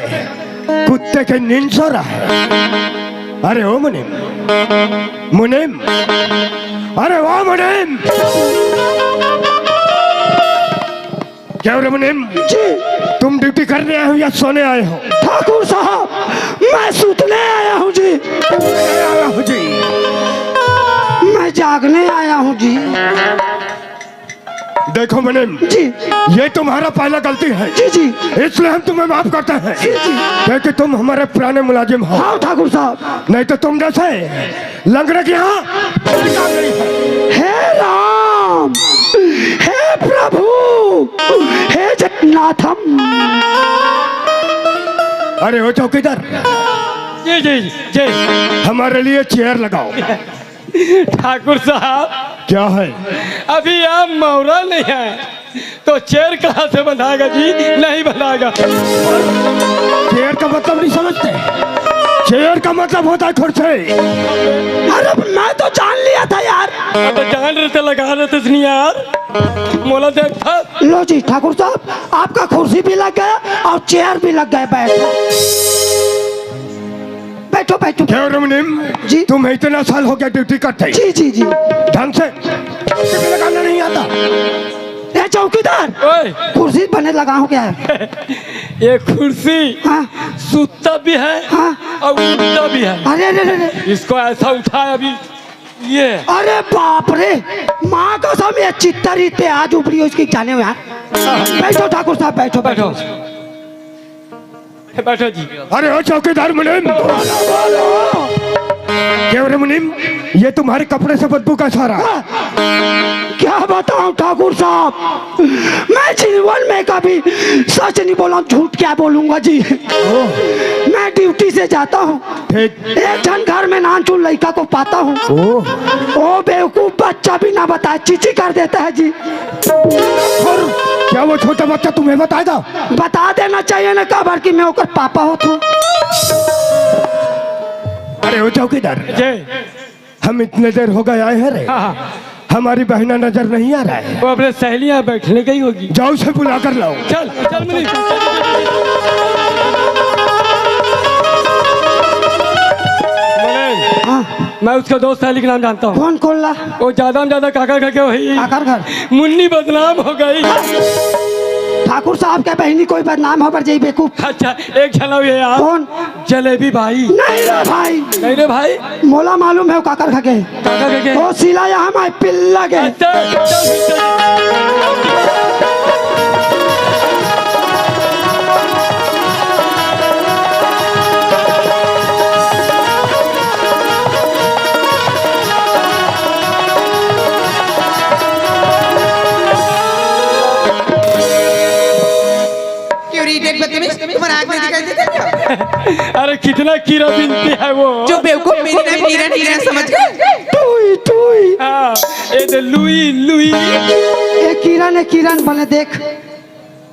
कुत्ते के नींद सो रहा है। अरे ओ मुनीम, मुनीम, अरे ओ मुनीम, क्या रे मुनीम जी, तुम ड्यूटी करने आए हो या सोने आए हो? ठाकुर साहब मैं सूतने आया हूँ जी। आया हो जी। मैं जागने आया हूँ जी। देखो मुनीम जी ये तुम्हारा पहला गलती है जी जी इसलिए हम तुम्हें माफ करते हैं जी जी। क्योंकि तुम हमारे पुराने मुलाजिम हो। हाँ ठाकुर साहब। नहीं तो तुम जैसे लंगड़े के यहाँ कोई काम नहीं है। हे राम, हे प्रभु, हे जगन्नाथम। अरे ओ चौकीदार, जी जी जी हमारे लिए चेयर लगाओ। ठाकुर साहब क्या है? अभी आप मोहरा नहीं है तो चेयर कहाँ से बनाएगा जी? नहीं बनाएगा। चेयर का मतलब नहीं समझते? चेयर का मतलब होता है कुर्सी। अरे मैं तो जान लिया था यार। तो जान रहे थे, लगा रहे थे नहीं यार, मोला देख था। लो जी ठाकुर साहब, आपका कुर्सी भी लग गया और चेयर भी लग गए। बैठो बैठो बैठो। क्या मुनीम जी तुम्हें इतना साल हो गया ड्यूटी करते? जी जी जी। ढंग से कुर्सी लगाना नहीं आता? ए चौकीदार, ओए कुर्सी बने लगा हूँ क्या है? ये कुर्सी हाँ सूता भी है हाँ। और उठता भी है। अरे अरे अरे इसको ऐसा उठाया अभी ये। अरे बाप रे, माँ कसम ये चित्तरी पे आज उभरी हो इसकी जाने में। बैठो ठाकुर साहब, बैठो बैठो बैठो जी। अरे ओ चौकीदार मुनीम, क्या रे मुनीम ये तुम्हारे कपड़े से बदबू का सारा? क्या बताऊं ठाकुर साहब, मैं जीवन में कभी सच नहीं बोला, झूठ क्या बोलूंगा जी। मैं ड्यूटी से जाता हूँ, एक जन घर में नानचुन लड़का को पाता हूँ, ओ बेवकूफ बच्चा भी ना बताए चीची कर देता है जी। और क्या वो छोटा बच्चा तुम्हें बताएगा? बता देना चाहिए ना खबर कि मैं होकर पापा हो तू। अरे ओ चौकीदार, हम इतने देर हो गए आए हैं रे, हमारी बहना नजर नहीं आ रहा है। वो अपने सहेलियां बैठने गई होगी। जाओ उसे बुला कर लाओ। चल चल मुनीम। मैं उसका दोस्त है, नाम जानता हूँ। कौन खोल ला? वो ज्यादा में ज्यादा काका करके वही काकर घर मुन्नी बदनाम हो गई। ठाकुर साहब के बहनी कोई बदनाम हो पर जाई बेवकूफ। अच्छा एक झलक ये यार। कौन? जलेबी भाई। नहीं रे भाई, नहीं रे भाई, मोला मालूम है वो काकर खगे। काका करके वो सिला यहाँ मैं पिल्ला गए। अच्छा, क्यों रीटेड बदतमीज, तुम्हारा आँख नहीं दिखाई देता क्या? अरे कितना कीड़ा बिनती है वो। जो बेवकूफ मेरी नाम किरण है, किरण समझ गए? टुई टुई हाँ, ये तो लुई लुई। ए किरण बने देख।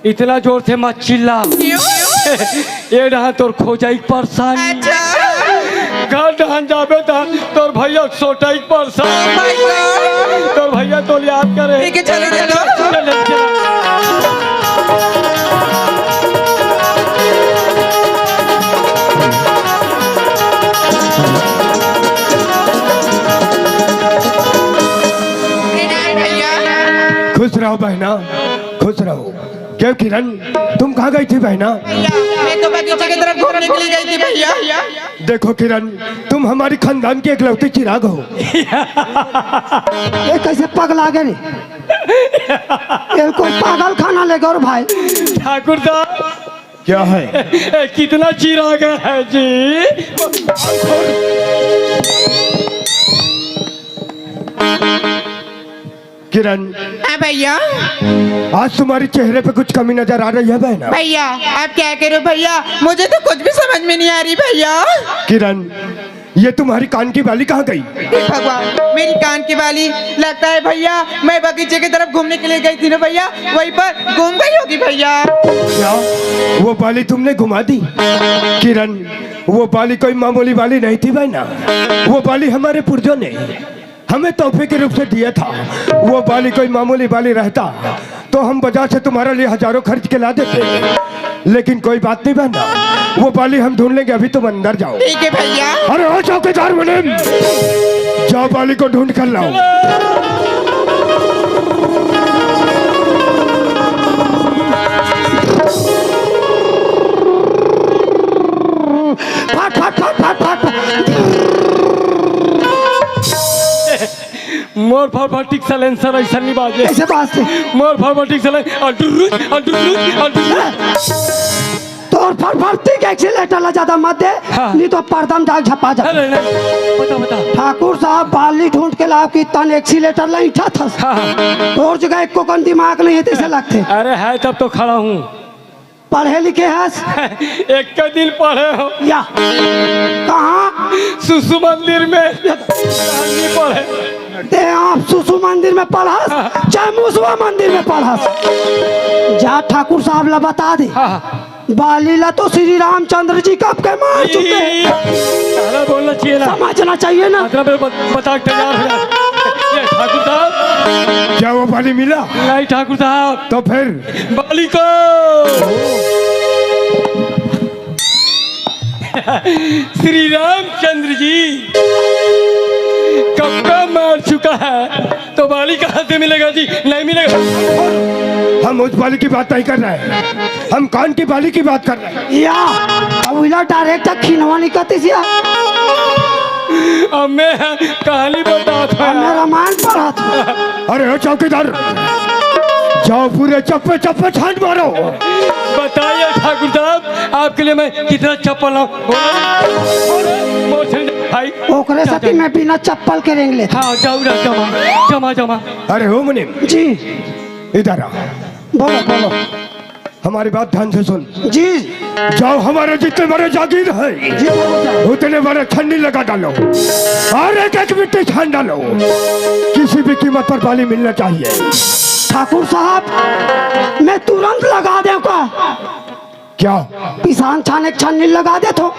इतना जोर से मत चिल्ला। ये रहा तोर खोजाई परेशानी। अच्छा घर डहन जाबे तोर भैया सोटाई परेशान। माय गॉड, तोर भैया तो याद करे। ठीक है चलो चलो। चल, चल। भैया खुश रहो बहना, खुश रहो। क्यों किरण, तुम कहाँ गई थी बहना? मैं तो बगीचे की तरफ घूमने के लिए गई थी भैया। देखो किरण, तुम हमारी खानदान की इकलौती चिराग हो। ये कैसे पगला गए? ये कोई पागल खाना लेगा और भाई। ठाकुर साहब क्या है? कितना चिराग है जी। किरण, हाँ भैया। आज तुम्हारे चेहरे पे कुछ कमी नजर आ रही है बहना। भैया आप क्या करो भैया, मुझे तो कुछ भी समझ में नहीं आ रही भैया। किरण, ये तुम्हारी कान की बाली कहाँ गई? हे भगवान, मेरी कान की बाली, लगता है भैया मैं बगीचे की तरफ घूमने के लिए गई थी ना भैया, वहीं पर घूम गई होगी भैया। क्या वो बाली तुमने घुमा दी? किरण, वो बाली कोई मामूली बाली नहीं थी बहना। वो बाली हमारे पुरजों ने हमें तोहफे के रूप से दिया था। वो बाली कोई मामूली बाली रहता तो हम बाजार से तुम्हारे लिए हजारों खर्च के ला देते। लेकिन कोई बात नहीं बहना, वो बाली हम ढूंढ लेंगे। अभी तुम अंदर जाओ। ठीक है भैया। अरे ओ चौकीदार मुनीम, जाओ बाली को ढूंढ कर लाओ। फट फट फट फट फट। मोर फॉर्मेटिक सलेंसर ऐसा नहीं बाजे। ऐसे बात मोर फॉर्मेटिक सलेंसर तोर फटफटी के एक्सीलेटर ला ज्यादा मत दे, हाँ। नहीं तो पर्दम जाग झपा जा। अरे नहीं, बता बता। ठाकुर साहब बाली ढूंढ के लाओ कि तन एक्सीलेटर ला इठा था। हाँ। और जगह एक को कन दिमाग नहीं है तैसे लगते। अरे है तब तो खड़ा हूँ। पढ़े लिखे है एक का दिन पढ़े हो या कहाँ? सुसु मंदिर में नहीं पढ़े। ते आप सुसु मंदिर में पढ़ास चाहे मुसवा मंदिर में पढ़ास, जा ठाकुर साहब ला बता दे। हाँ। बाली ला तो श्री रामचंद्र जी कब के मार चुके हैं। अरे बोलना चाहिए ना, समझना चाहिए ना। मतलब बता तैयार हो जा। ये ठाकुर साहब, क्या वो बाली मिला? नहीं ठाकुर साहब, तो फिर बाली को श्री रामचंद्र जी कब का मार चुका है, तो बाली कहाँ से मिलेगा जी? नहीं मिलेगा। हम उस बाली की बात नहीं कर रहे हैं, हम कान की बाली की बात कर रहे हैं। या अब इला डायरेक्ट खिनवा निकलती सी। अब मैं कहानी बता था। मैं रामायण पढ़ा था। अरे ओ चौकीदार, जाओ पूरे चप्पे चप्पे छांट मारो। बताइए ठाकुर साहब, आपके लिए मैं कितना चप्पल लाऊं? भाई ओकरे साथी मैं बिना चप्पल के रेंग लेता। हाँ जाओ ना, जमा जमा जमा। अरे हो मुनीम, जी इधर आ। बोलो बोलो। हमारी बात ध्यान से सुन। जी जाओ, हमारे जितने बड़े जागीर है जी बोलो जाओ। उतने बड़े छन्नी लगा डालो और एक एक मिट्टी छान डालो। किसी भी कीमत पर बाली मिलना चाहिए। ठाकुर साहब मैं तुरंत लगा दे का। क्या? किसान छाने छन्नी लगा दे तो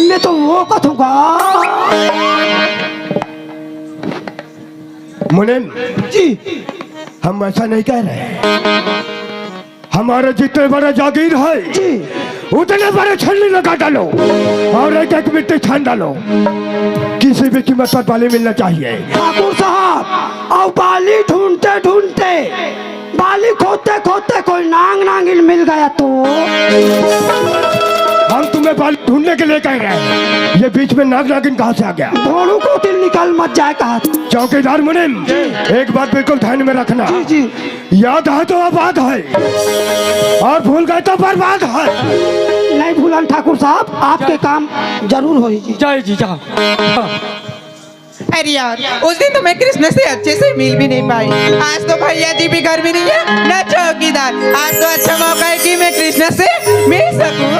मैं तो वो कथूंगा। मुनीम जी हम ऐसा नहीं कह रहे। हमारे जितने बड़े जागीर है जी उतने बड़े छन्नी लगा डालो और एक एक मिट्टी छान डालो। किसी भी कीमत पर बाली मिलना चाहिए। ठाकुर साहब और बाली ढूंढते ढूंढते, बाली खोदते खोदते कोई नांग नांगिन मिल गया तो हम तुम्हें बाली ढूंढने के लिए कह रहे हैं। ये बीच में नाग नागिन कहाँ से आ गया? धोड़ू को दिल निकल मत जाए कहा। चौकीदार मुनीम, एक बात बिल्कुल ध्यान में रखना। जी याद है तो आबाद है और भूल गए तो बर्बाद है। नहीं भूलन ठाकुर साहब, आपके काम जरूर हो जी। जाए जी जाओ। हाँ। अरे यार उस दिन तो मैं कृष्ण से अच्छे से मिल भी नहीं पाई। आज तो भैया जी भी घर में नहीं है न चौकीदार। आज तो अच्छा मौका है कि मैं कृष्ण से मिल सकूं।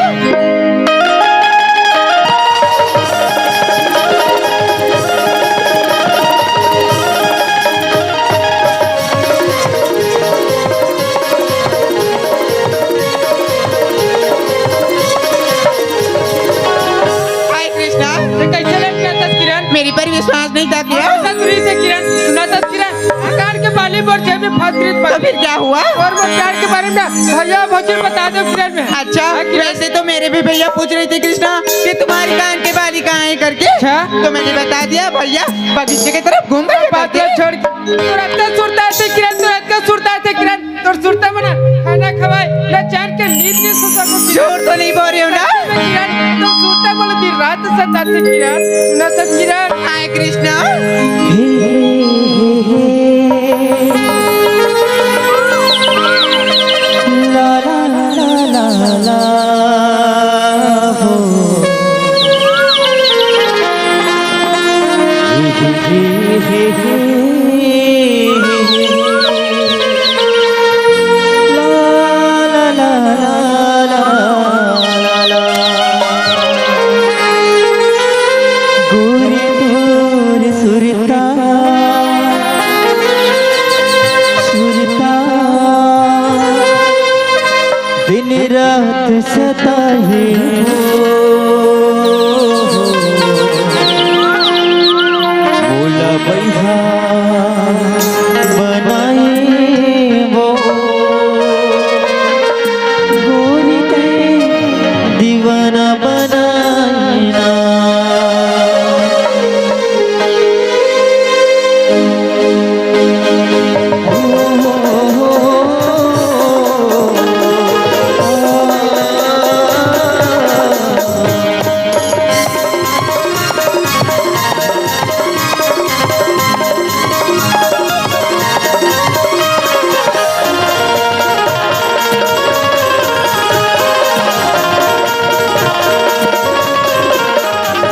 हाय कृष्णा, कैसे लग गया था किरण? मेरी पर विश्वास नहीं था क्या? ऐसा दूरी से किरण सुना था किरण कार के बाली पर जेब में फंस गई तो फिर क्या हुआ? और वो प्यार के बारे में भैया भौजी बता दो किरण में। अच्छा वैसे तो मेरे भी भैया पूछ रहे थे कृष्णा कि तुम्हारी कान के बाली कहाँ है करके। अच्छा। तो मैंने बता दिया भैया बगीचे की तरफ घूम रहे बात करके। छोड़ के तुरंत का सुरता है किरण, तुरंत का सुरता है किरण। तो सुरता बना खाना खवाए न चैन के नींद नहीं सो सको झूठ तो नहीं बोल रहे हो ना? किरण। तो सुरता बोले दिन रात सताते किरण सुना था किरण। हाय कृष्णा, ला ला ला ला ला हो हे ला ला ला ला ला गोरी तोर सुरता सुरता दिन रात सताए बोला बैहा बनाए वो गोरी के दीवाना बनाए ना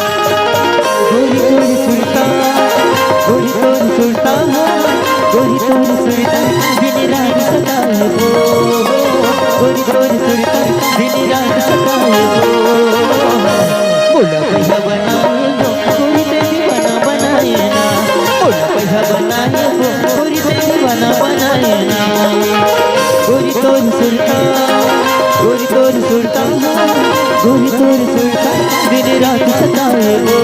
गोरी तोरी सुरता गोरी तोरी सुरता गोरी तोरी सुरता दिन रात सताए वो गोरी तोरी सुरता दिन रात सताए वो बोला पैसा बनाए वो गोरी तेरी बना बनाए ना बोला पैसा बनाए वो गोरी तेरी बना बनाए ना गोरी तोरी सुरता गोरी तोरी सुरता गोरी तोरी सुरता दिन रात सताए वो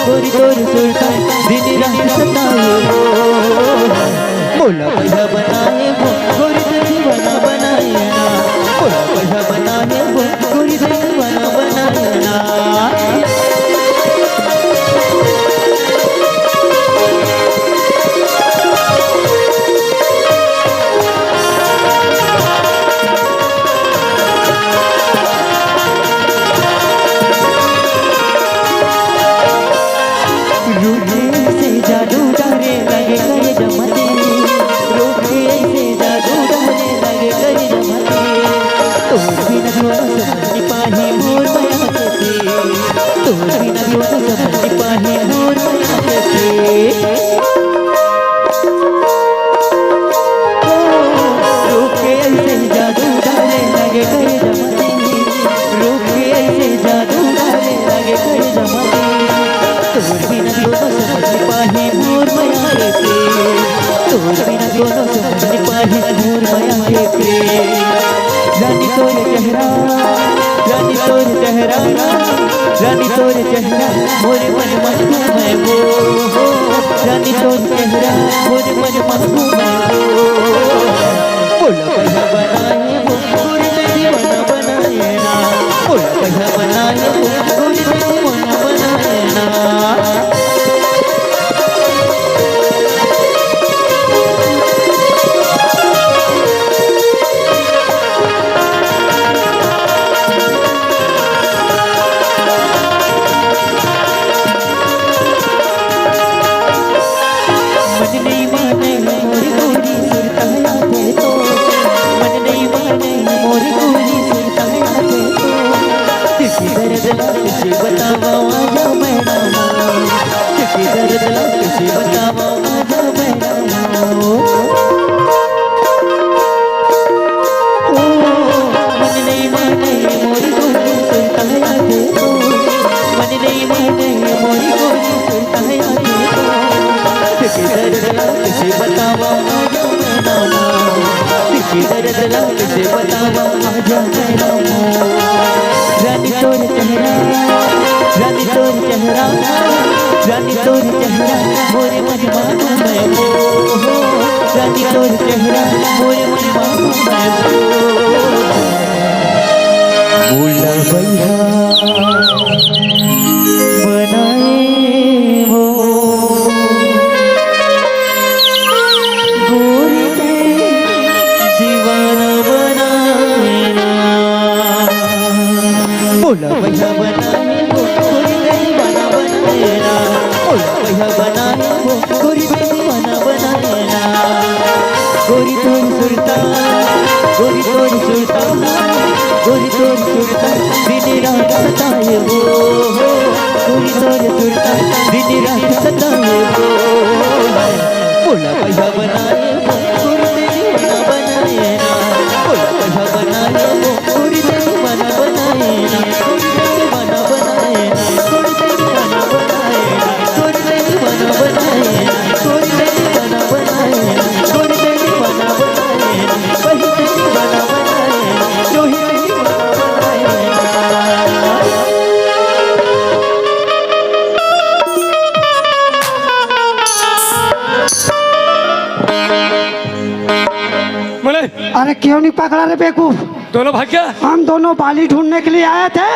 गोरी तोरी सुरता दिन रात सताए वो बोला पैसा बनाए वो गोरी तेरी बना बनाए ना बोला पैसा बनाए वो गोरी तेरी बना बनाए ना रूठे से जादू डाले लगे करे जमते रूठे से जादू डाले लगे करे जमते तो बिना दोनों समझ पाहे मोर माया के तो बिना दोनों समझ पाहे मोर माया के रूठे से जादू डाले लगे करे जमते रूठे से जादू डाले लगे करे जमते तोर बिना दोनों समझ पाहे मोर माया के तोर बिना दोनों समझ पाहे मोर माया के रानी तोरे चेहरा रानी तोरे चेहरा रानी तोरे चेहरा मोरे मन मस्कू मैं वो रानी तोरे चेहरा मोरे मन मस्कू मैं वो बोला पैसा बनाए वो गोरी तेरी बना बनाए ना बोला पैसा बनाए वो गोरी तेरी बना बनाए ना मन नहीं माने मोरी गोरी सुरता आते तो मन नहीं माने मोरी गोरी सुरता आते तो किसी दर्द तुझे बतावा आजा मैं ना किसी दर्द हवा आजा मेरा मोर रानी तोर चेहरा रानी तोर चेहरा रानी तोर चेहरा मोरे मन मानो मैं वो रानी तोर चेहरा मोरे मन मानो मैं वो बोला भैया बनाए वो गोरी के दीवाना बनाए ना बोला भैया बनाए वो गोरी के दीवाना बनाए ना बोला भैया बनाए वो गोरी के दीवाना बनाए ना गोरी तोरी सुरता गोरी तोरी सुरता गोरी तोरी सुरता दिन रात सताए वो गोरी तोरी सुरता दिन रात सताए वो बोला भैया बनाए वो गोरी तेरी बना बनाए ना बोला भैया बनाए वो गोरी तेरी बना बनाए ना गोरी तेरी बना बनाए ना गोरी तेरी बना बनाए ना गोरी तेरी बना बनाए ना गोरी तेरी बना बनाए ना गोरी तेरी बना बनाए ना वही तेरी बना बनाए ना जो ही तेरी बना बनाए ना बोले अरे क्यों नहीं पकड़ा रे बेवकूफ? दोनों भाग गया। हम दोनों बाली ढूंढने के लिए आए थे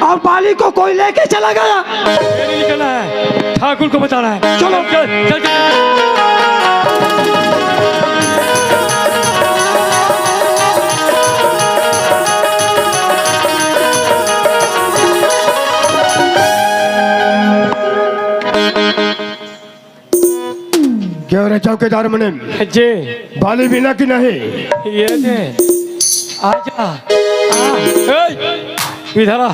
और बाली को कोई लेके चला गया। ये नहीं निकलना है, ठाकुर को बताना है। चलो। चल चल चल। क्या रे चौकीदार मने जी बाली बिना की नहीं ये दे आजा इधर आ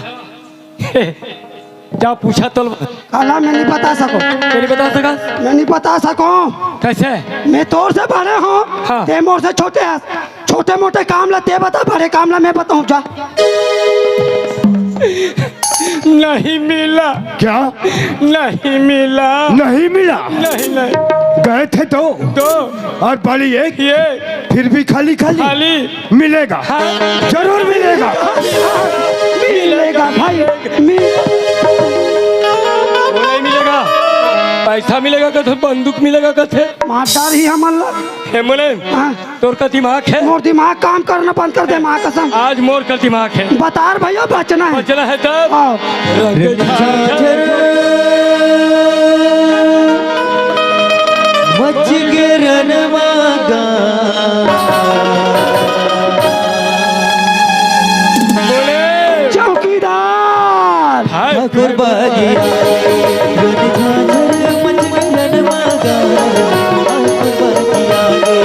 जा पूछा तो काला मैं नहीं बता सकूं। नहीं बता सका मैं नहीं बता सकूं। कैसे मैं तोर से बड़े हूँ। हाँ। ते मोर से छोटे हैं। छोटे मोटे काम ला ते बता, बड़े काम ला मैं बताऊं। जा नहीं मिला क्या नहीं मिला नहीं मिला नहीं नहीं गए थे तो और बाली एक ये फिर भी खाली खाली खाली मिलेगा हाँ। जरूर मिलेगा मिलेगा भाई वो नहीं मिलेगा पैसा मिलेगा कथे बंदूक मिलेगा कथे मास्टर ही हमला। हेमले हाँ। तोर का दिमाग है मोर दिमाग काम करना बंद कर दे माँ कसम। आज मोर का दिमाग है बता रहे भैया बचना है। बचना है तब आओ। मच के रन मांगा बोले चौकीदार हाय ठाकुर बागी रन झांझर मच के रन मांगा ठाकुर बागी आगे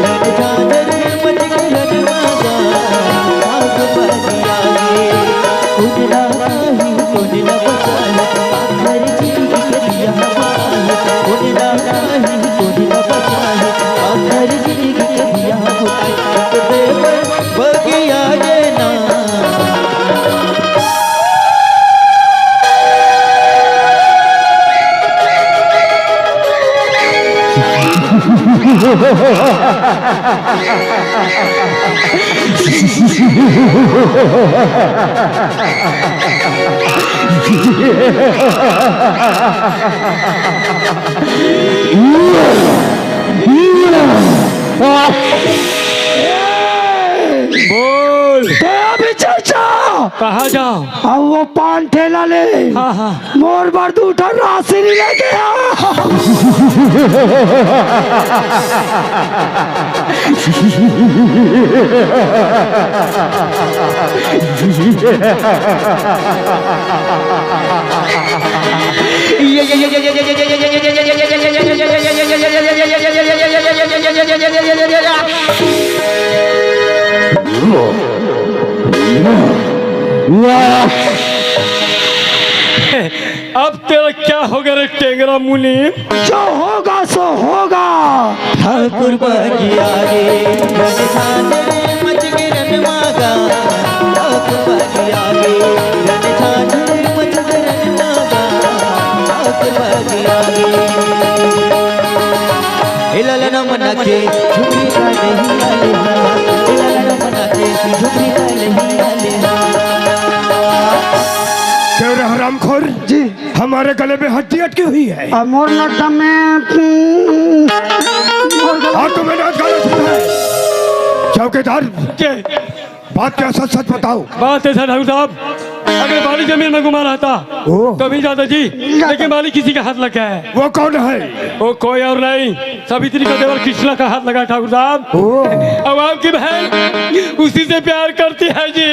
रन झांझर मच के रन मांगा ठाकुर बागी आगे उनला काही उनला बचाए आखर जी के लिया पाए उनला काही उनला बचाए आखर जी के लिया पाए बागी आगे ना बोल ते अभी चल जाओ। कहाँ जाओ अब वो पान ठेला ले हाँ हाँ मोर बर्द उठा राशि नहीं लेके अब तेरा क्या होगा रे टेंगरा मुनि जो होगा सो होगा। ठाकुर बागी आगे रन झांझर मच के रन मांगा ठाकुर बागी आगे रन झांझर मच के रन मांगा ठाकुर बागी आगे हिलल न मना के झुमरी का नहीं आले हिलल न मना के झुमरी कलही वाले क्यों रे हरामखोर जी हमारे गले में हड्डी अटकी हुई है अब मोर नड्डा में और तुम्हें नाच गाना सुना है चौकीदार बात क्या सच सच बताओ बात है ठाकुर साहब, अगर माली जमीन में घुमा रहा था ओ। तो भी जाता जी, लेकिन माली किसी का हाथ लग गया है। वो कौन है वो कोई और नहीं, सावित्री का देवर कृष्णा का हाथ लगा ठाकुर साहब। ओ अब आपकी बहन उसी से प्यार करती है जी।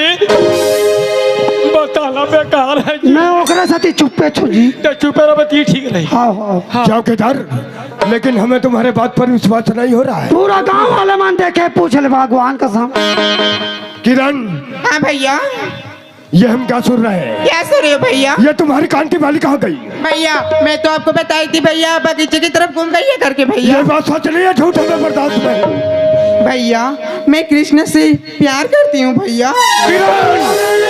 बताना बेकार है जी। मैं ओकरा साथी चुप्पे छु जी। तो चुपे रहो, बती ठीक रही। हाँ हाँ चौकीदार लेकिन हमें तुम्हारे बात पर विश्वास नहीं हो रहा है पूरा गांव वाले मन देखे पूछ ले भगवान कसम। किरण हाँ भैया, ये हम क्या सुन रहे हैं क्या सुन रहे हो भैया? ये तुम्हारी कान की बाली कहाँ गई भैया मैं तो आपको बताई थी भैया, बगीचे की तरफ घूम गई है करके भैया। ये बात सच नहीं है, झूठ हमें बर्दाश्त नहीं। भैया मैं कृष्ण से प्यार करती हूँ भैया। किरण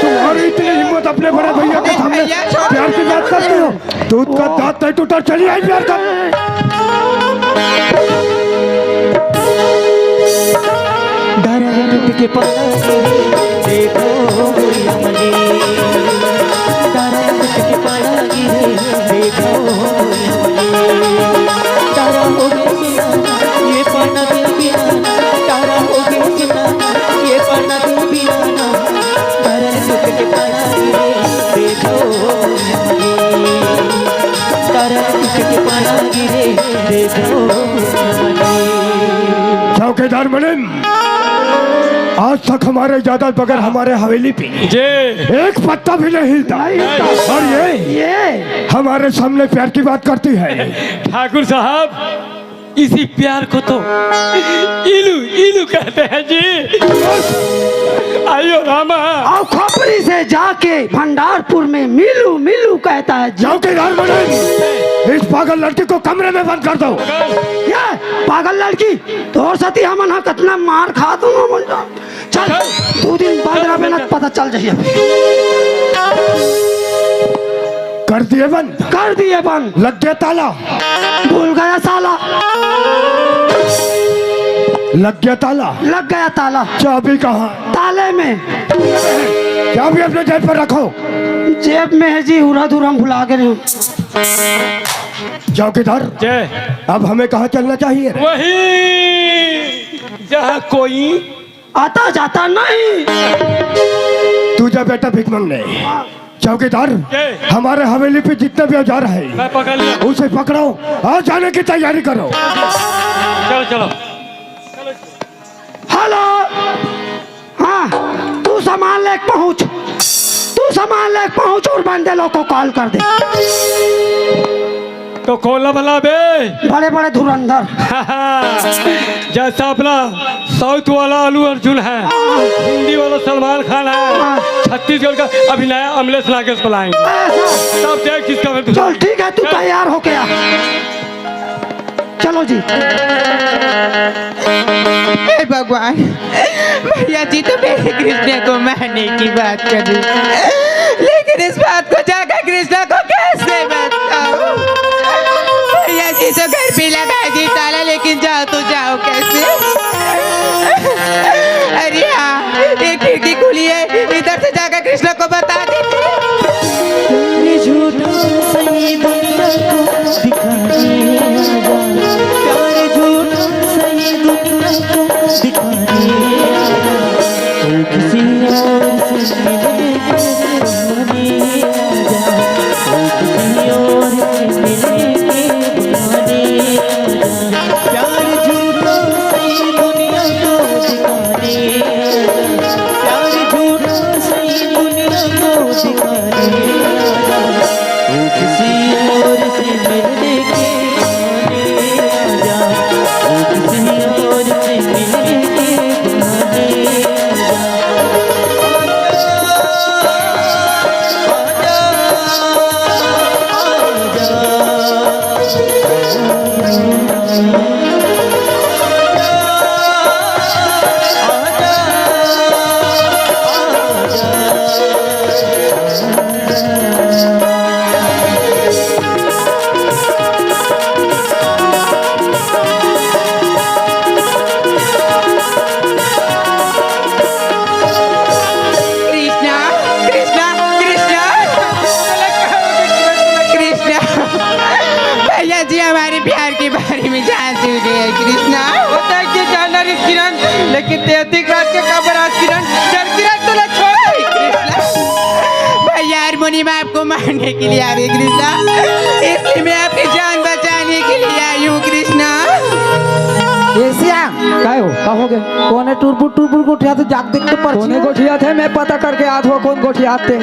तुम्हारी इतनी हिम्मत अपने बड़े भैया के सामने भैया, छोड़। प्यार की बात करते हो? दूध का दांत नहीं टूटा, चलिए आई प्यार कर। धारा टूट के पाला गिरे देखो गोरी अमली धारा टूट के पाला गिरे देखो गोरी अमली तारा हो गए बिना ये पाना दिल बिना तारा हो गए बिना ये पाना दिल बिना धारा टूट के पाला गिरे देखो गोरी अमली तारा टूट के पाला गिरे देखो गोरी अमली। चौकीदार मलिन आज तक हमारे इजाजत बगैर हमारे हवेली पे जी एक पत्ता भी नहीं हिलता और ये हमारे सामने प्यार की बात करती है। ठाकुर साहब, इसी प्यार को तो इलू इलू कहते हैं जी। आइयो रामा। और खोपड़ी से जाके भंडारपुर में मिलू मिलू कहता है जी। चौकीदार मलिन इस पागल लड़की को कमरे में बंद कर दो। ये पागल लड़की तोर साथी हमन हा कितना मार खा तू मन जा। चल 2 दिन बाद रबे न पता चल जाइए। कर दिए बंद, कर दिए बंद। लग गया ताला, भूल गया साला, लग गया ताला, लग गया ताला। चाबी कहाँ? ताले में। चाबी अपने जेब पर रखो। जेब में है जी, उड़ा दूर हम भुला गए। चौकीदार जय अब हमें कहाँ चलना चाहिए? वही जहाँ कोई आता जाता नहीं। तू जा बेटा भीख मांगने। चौकीदार हमारे हवेली पे जितने भी औजार है मैं पकड़ लिया। उसे पकड़ो और जाने की तैयारी करो। चलो चलो। हेलो, हाँ तू सामान लेके पहुंच, तू सामान लेके पहुंच और बंदे लोग को कॉल कर दे। तो कौन भला बे? बड़े बड़े धुरंधर। जैसा अपना साउथ वाला अल्लू अर्जुन है, हिंदी वाला सलमान खान है, छत्तीसगढ़ का अभी नया अमलेश नागेश को लाएंगे। तब देख किसका मैं चल ठीक है, तू तैयार हो गया। चलो जी। हे भगवान, भैया जी तो मेरे कृष्ण को मारने की बात कर रही, लेकिन इस बात को जाकर कृष्णा को कैसे बताऊं? भैया जी तो घर पे लगा दी ताला, लेकिन जाओ तो जाओ कैसे? अरे हाँ, एक खिड़की खुली है, इधर से जाकर कृष्णा को बता देती। ये झूठा सही दुनिया को दिखाने आजा प्यार झूठा सही दुनिया को दिखाने आजा कोई किसी और से मिलने आजा लेकिन ते अधिक रात के खबर आज किरण चल किरण तो ना छोड़ भैया हारमोनियम आपको मारने के लिए आ रही कृष्णा, इसलिए मैं आपकी जान बचाने के लिए आई हूँ कृष्णा। काय हो कहोगे कोने टूरपुर गोठिया तो जाग देख तो पर्ची कोने गोठिया थे मैं पता करके आज हो कौन गोठिया थे।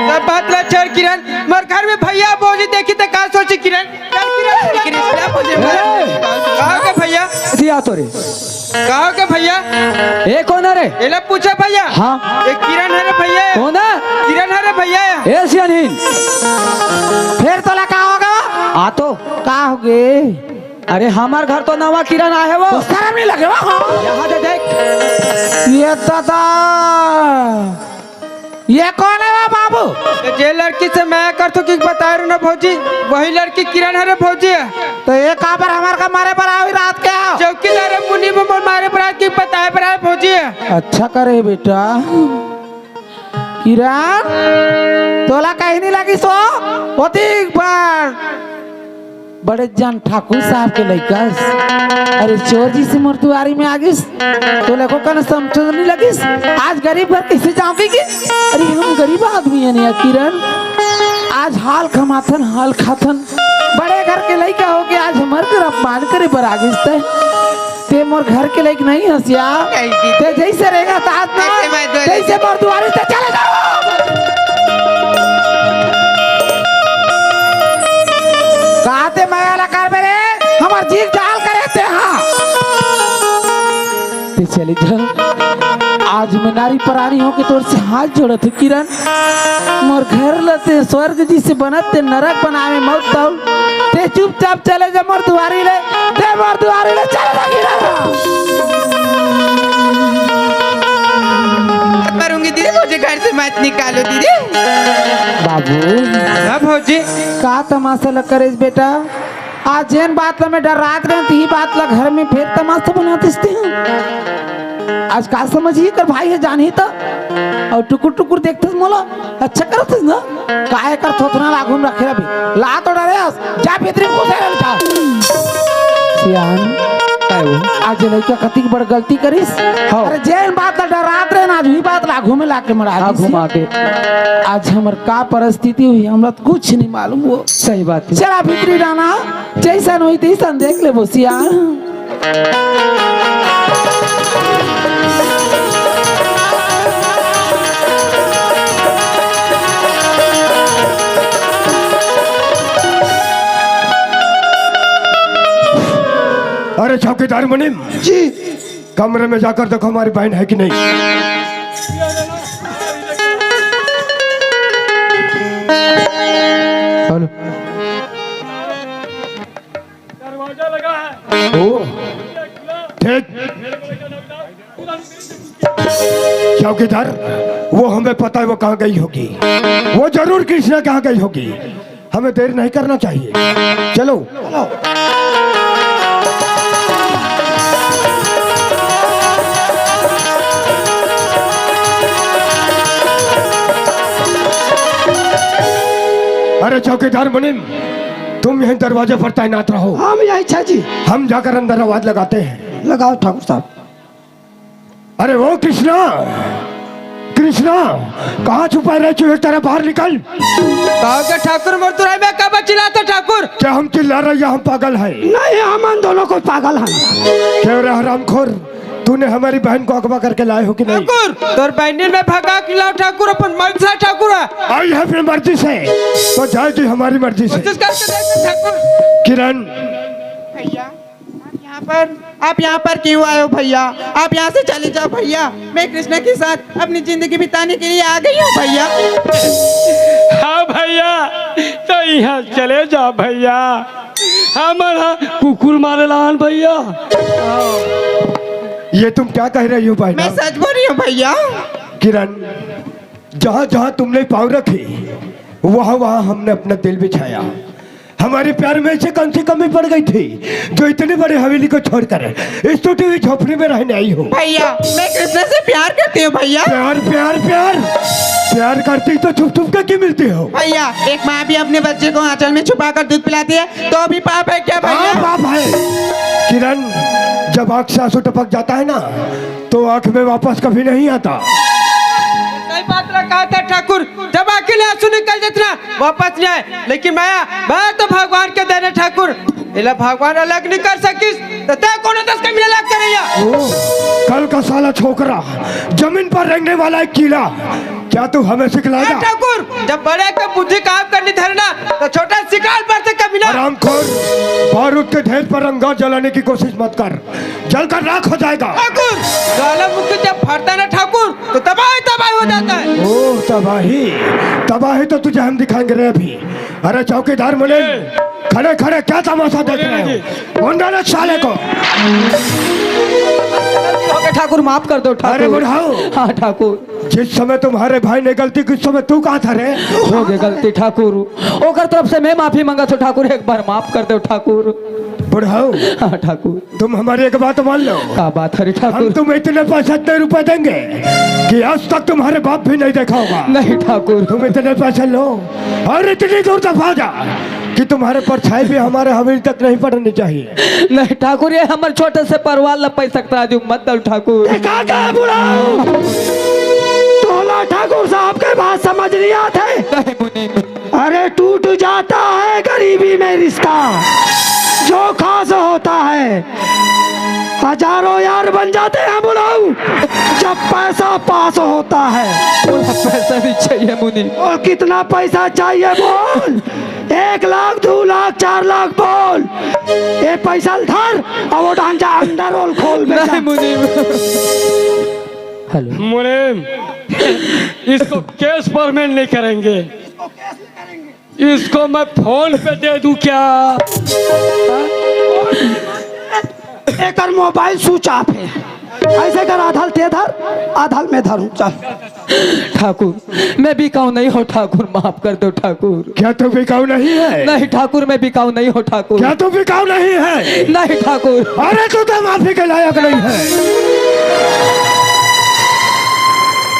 सब बात ला छोड़ किरण, मर घर में भैया बोझी देखी तो का सोची किरण। चल किरण कृष्णा मुझे कहो के भैया सिया तो रे कहो के भैया ए कौन है रे? एला पूछा भैया। हाँ ये किरण है रे भैया, कौन है? किरण है रे भैया। ए सियानीन फिर तोला का होगा आ तो का होगे? अरे हमार घर तो नवा किरण आए वो शर्म नहीं लगे हाँ यहाँ दे देख ये दादा ये कौन है वो बाबू? तो जे लड़की से मैं कर तो कि बता रहा ना भौजी, वही लड़की किरण है रे भौजी। तो ये कहाँ पर हमारे का मारे पर आओ रात के आओ चौकीदार है मुनि में मारे पर की बताए पर आए भौजी। अच्छा करे बेटा किरण तोला कहीं नहीं लगी सो होती बार बड़े जान ठाकुर साहब के लड़का अरे चोर जी से मरतुआरी में आगिस तो लोगों का समझ नहीं लगिस आज गरीब घर कैसे जाओगे कि अरे हम गरीब आदमी है नहीं किरण आज हाल खमाथन हाल खाथन बड़े घर के लड़का हो के आज हमारे घर अपमान करे पर आगिस ते मोर घर के लड़क नहीं हंसिया ते जैसे रहेगा साथ में जैसे मरतुआरी से चले जाओ कहते मैं कर मेरे हमार जीव जाल करे थे हाँ ते चले जा आज मैं नारी प्राणी हो के तोर से हाथ जोड़त हूँ किरण मोर घर लते स्वर्ग जी से बनत ते नरक बनावे मौत ताऊ ते चुपचाप चले जा मोर दुआरी ले चले जा किरण करूंगी दीदी, मुझे घर से मत निकालो दीदी। बाबू हाँ भौजी का तमाशा लग करे बेटा आज जैन बात ला में डर रात रहती ही बात ला घर में फिर तमाशा बनाते हैं आज का समझिए कर भाई है जान ही तो और टुकुर टुकुर देखते मोला अच्छा करते ना काहे कर थोथना लागू में रखे भी ला तो डरे जा भीतरी घुसे जा सियान आज लड़का कति बड़ गलती करिस अरे जैन बात ला डर रात रहे ना आज ही बात लागू में लाके मरा घुमा के आज हमर का परिस्थिति हुई हमरा तो कुछ नहीं मालूम वो सही बात है। चला भीतरी डाना जैसा हुई तैसा देख ले बोसिया अरे चौकीदार मुनीम जी कमरे में जाकर देखो हमारी बहन है कि नहीं। हेलो दरवाजा लगा है। ओ ठीक चौकीदार वो हमें पता है वो कहाँ गई होगी, वो जरूर कृष्णा कहाँ गई होगी, हमें देर नहीं करना चाहिए चलो। अरे चौकीदार मुनीम तुम यहीं दरवाजे पर तैनात रहो, हम यही छा जी हम जाकर अंदर आवाज लगाते हैं। लगाओ ठाकुर साहब। अरे वो कृष्णा कृष्णा कहाँ छुपा रहे चूहे तेरा बाहर निकल। कहो के ठाकुर मरतुराई में कब चिल्लाता ठाकुर? क्या हम चिल्ला रहे हैं हम पागल है? नहीं हम दोनों को पागल हैं। क्यों रे हरामखोर तूने हमारी बहन को अगवा करके लाए हो कि नहीं? ठाकुर तोर बहनी में भगा के लाओ ठाकुर अपन मर्जी से ठाकुर आई है अपनी मर्जी से तो जाएगी हमारी मर्जी से। कोशिश करके देख ठाकुर। किरण भैया आप यहाँ पर क्यों आए हो भैया? आप यहाँ से चले जाओ भैया, मैं कृष्णा के साथ अपनी जिंदगी बिताने के लिए आ गई हूँ भैया। हाँ भैया तो यहाँ चले जा भैया, हमारा कुकुर मारे लान भैया। ये तुम क्या कह रही हो मैं बहन? सच बोल रही हूँ भैया। किरण जहाँ जहाँ तुमने पाँव रखे वहाँ वहाँ हमने अपना दिल बिछाया, हमारे प्यार में से कौन सी कमी पड़ गई थी जो इतने बड़े हवेली को छोड़कर इस टूटी हुई झोपड़ी में रहने आई हो? भैया मैं कृष्णा से प्यार करती हूँ भैया। प्यार प्यार प्यार प्यार करती तो छुप छुप के क्यों मिलती हो? भैया एक माँ भी अपने बच्चे को आंचल में छुपा कर दूध पिलाती है तो भी पाप है क्या भैया? हाँ पाप है किरण, जब आँख से आंसू टपक जाता है ना तो आँख में वापस कभी नहीं आता। सही बात कहा था ठाकुर, जब अकेले आंसू निकल जाते ना वापस नहीं आए, लेकिन मैं तो भगवान के देने ठाकुर, इला भगवान अलग नहीं कर सकिस तो तय कौन दस का मिला अलग करैया। कल का साला छोकरा जमीन पर रंगने वाला एक कीड़ा, क्या तू हमें सिखलाएगा? ठाकुर जब बड़े का बुद्धि काम करनी धरना तो छोटा शिकार पर से कभी ना। आरामखोर, बारूद के ढेर पर अंगार जलाने की कोशिश मत कर, जलकर राख हो जाएगा। ठाकुर ज्वालामुखी जब फटता ना ठाकुर तो तबाही तबाही हो जाता है। ओह तबाही, तबाही तो तुझे हम दिखाएंगे रे अभी। अरे चौकीदार मुनीम, खड़े खड़े क्या तमाशा देख रहे हो? मुंडा ना साले को। ठाकुर माफ कर दो ठाकुर। अरे बुढ़ाओ, हाँ ठाकुर, जिस समय तुम्हारे भाई ने गलती की उस समय तू कहाँ था रे? हो गई गलती ठाकुर, ओकर तरफ से मैं माफी मांगा तो ठाकुर एक बार माफ कर दो ठाकुर। बुढ़ाओ हाँ ठाकुर। तुम हमारी एक बात मान लो, क्या बात है हम ठाकुर? तुम्हें इतने 75 रुपए देंगे कि आज तक तुम्हारे बाप भी नहीं देखा होगा। नहीं ठाकुर। तुम इतने पैसे लो और इतनी दूर तक भागा कि तुम्हारे परछाई भी हमारे हवेली तक नहीं पड़नी चाहिए। नहीं ठाकुर, ये हमारे छोटे से परिवार ला पैसा सकता है मत दो ठाकुर। तोला ठाकुर साहब के बात समझ नहीं आते। नहीं मुनीम। अरे टूट जाता है गरीबी में रिश्ता, जो खास होता है हजारों यार बन जाते हैं बुलाऊ जब पैसा पास होता है। पैसा भी चाहिए मुनीम। और कितना पैसा चाहिए बोल? 1 लाख 2 लाख 4 लाख बोल। ये पैसा धर और वो ढांचा अंदर रोल खोल में नहीं मुनीम। हेलो मुनीम, इसको केस परमेंट नहीं करेंगे, इसको मैं फोन पे दे दूं क्या? एक मोबाइल स्विच ऑफ है, ऐसे कर आधल ते धर आधल में धरूं। चल ठाकुर मैं बिकाऊ नहीं हो ठाकुर, माफ कर दो ठाकुर। क्या तू बिकाऊ नहीं है? नहीं ठाकुर मैं बिकाऊ नहीं हो ठाकुर। क्या तू बिकाऊ नहीं है? नहीं ठाकुर। अरे तू तो माफी के लायक नहीं है।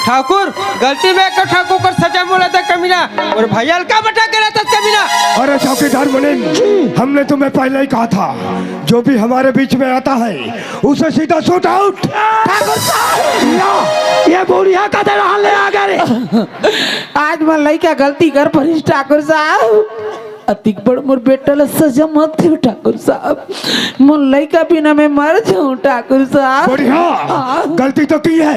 ठाकुर गलती में कर ठाकुर को सजा बोला था कमीना, और भैया हल्का बटा के रहता कमीना। अरे चौकीदार मुनीम, हमने तुम्हें पहले ही कहा था जो भी हमारे बीच में आता है उसे सीधा शूट आउट। ठाकुर साहब ये बुढ़िया का दे ले आ गए। आज मैं लड़का गलती कर परिस ठाकुर साहब, अतिक बड़ मोर बेटा ला सजा मत दो ठाकुर साहब, मोर लड़का बिना मैं मर जाऊं ठाकुर साहब। बढ़िया, गलती तो की है,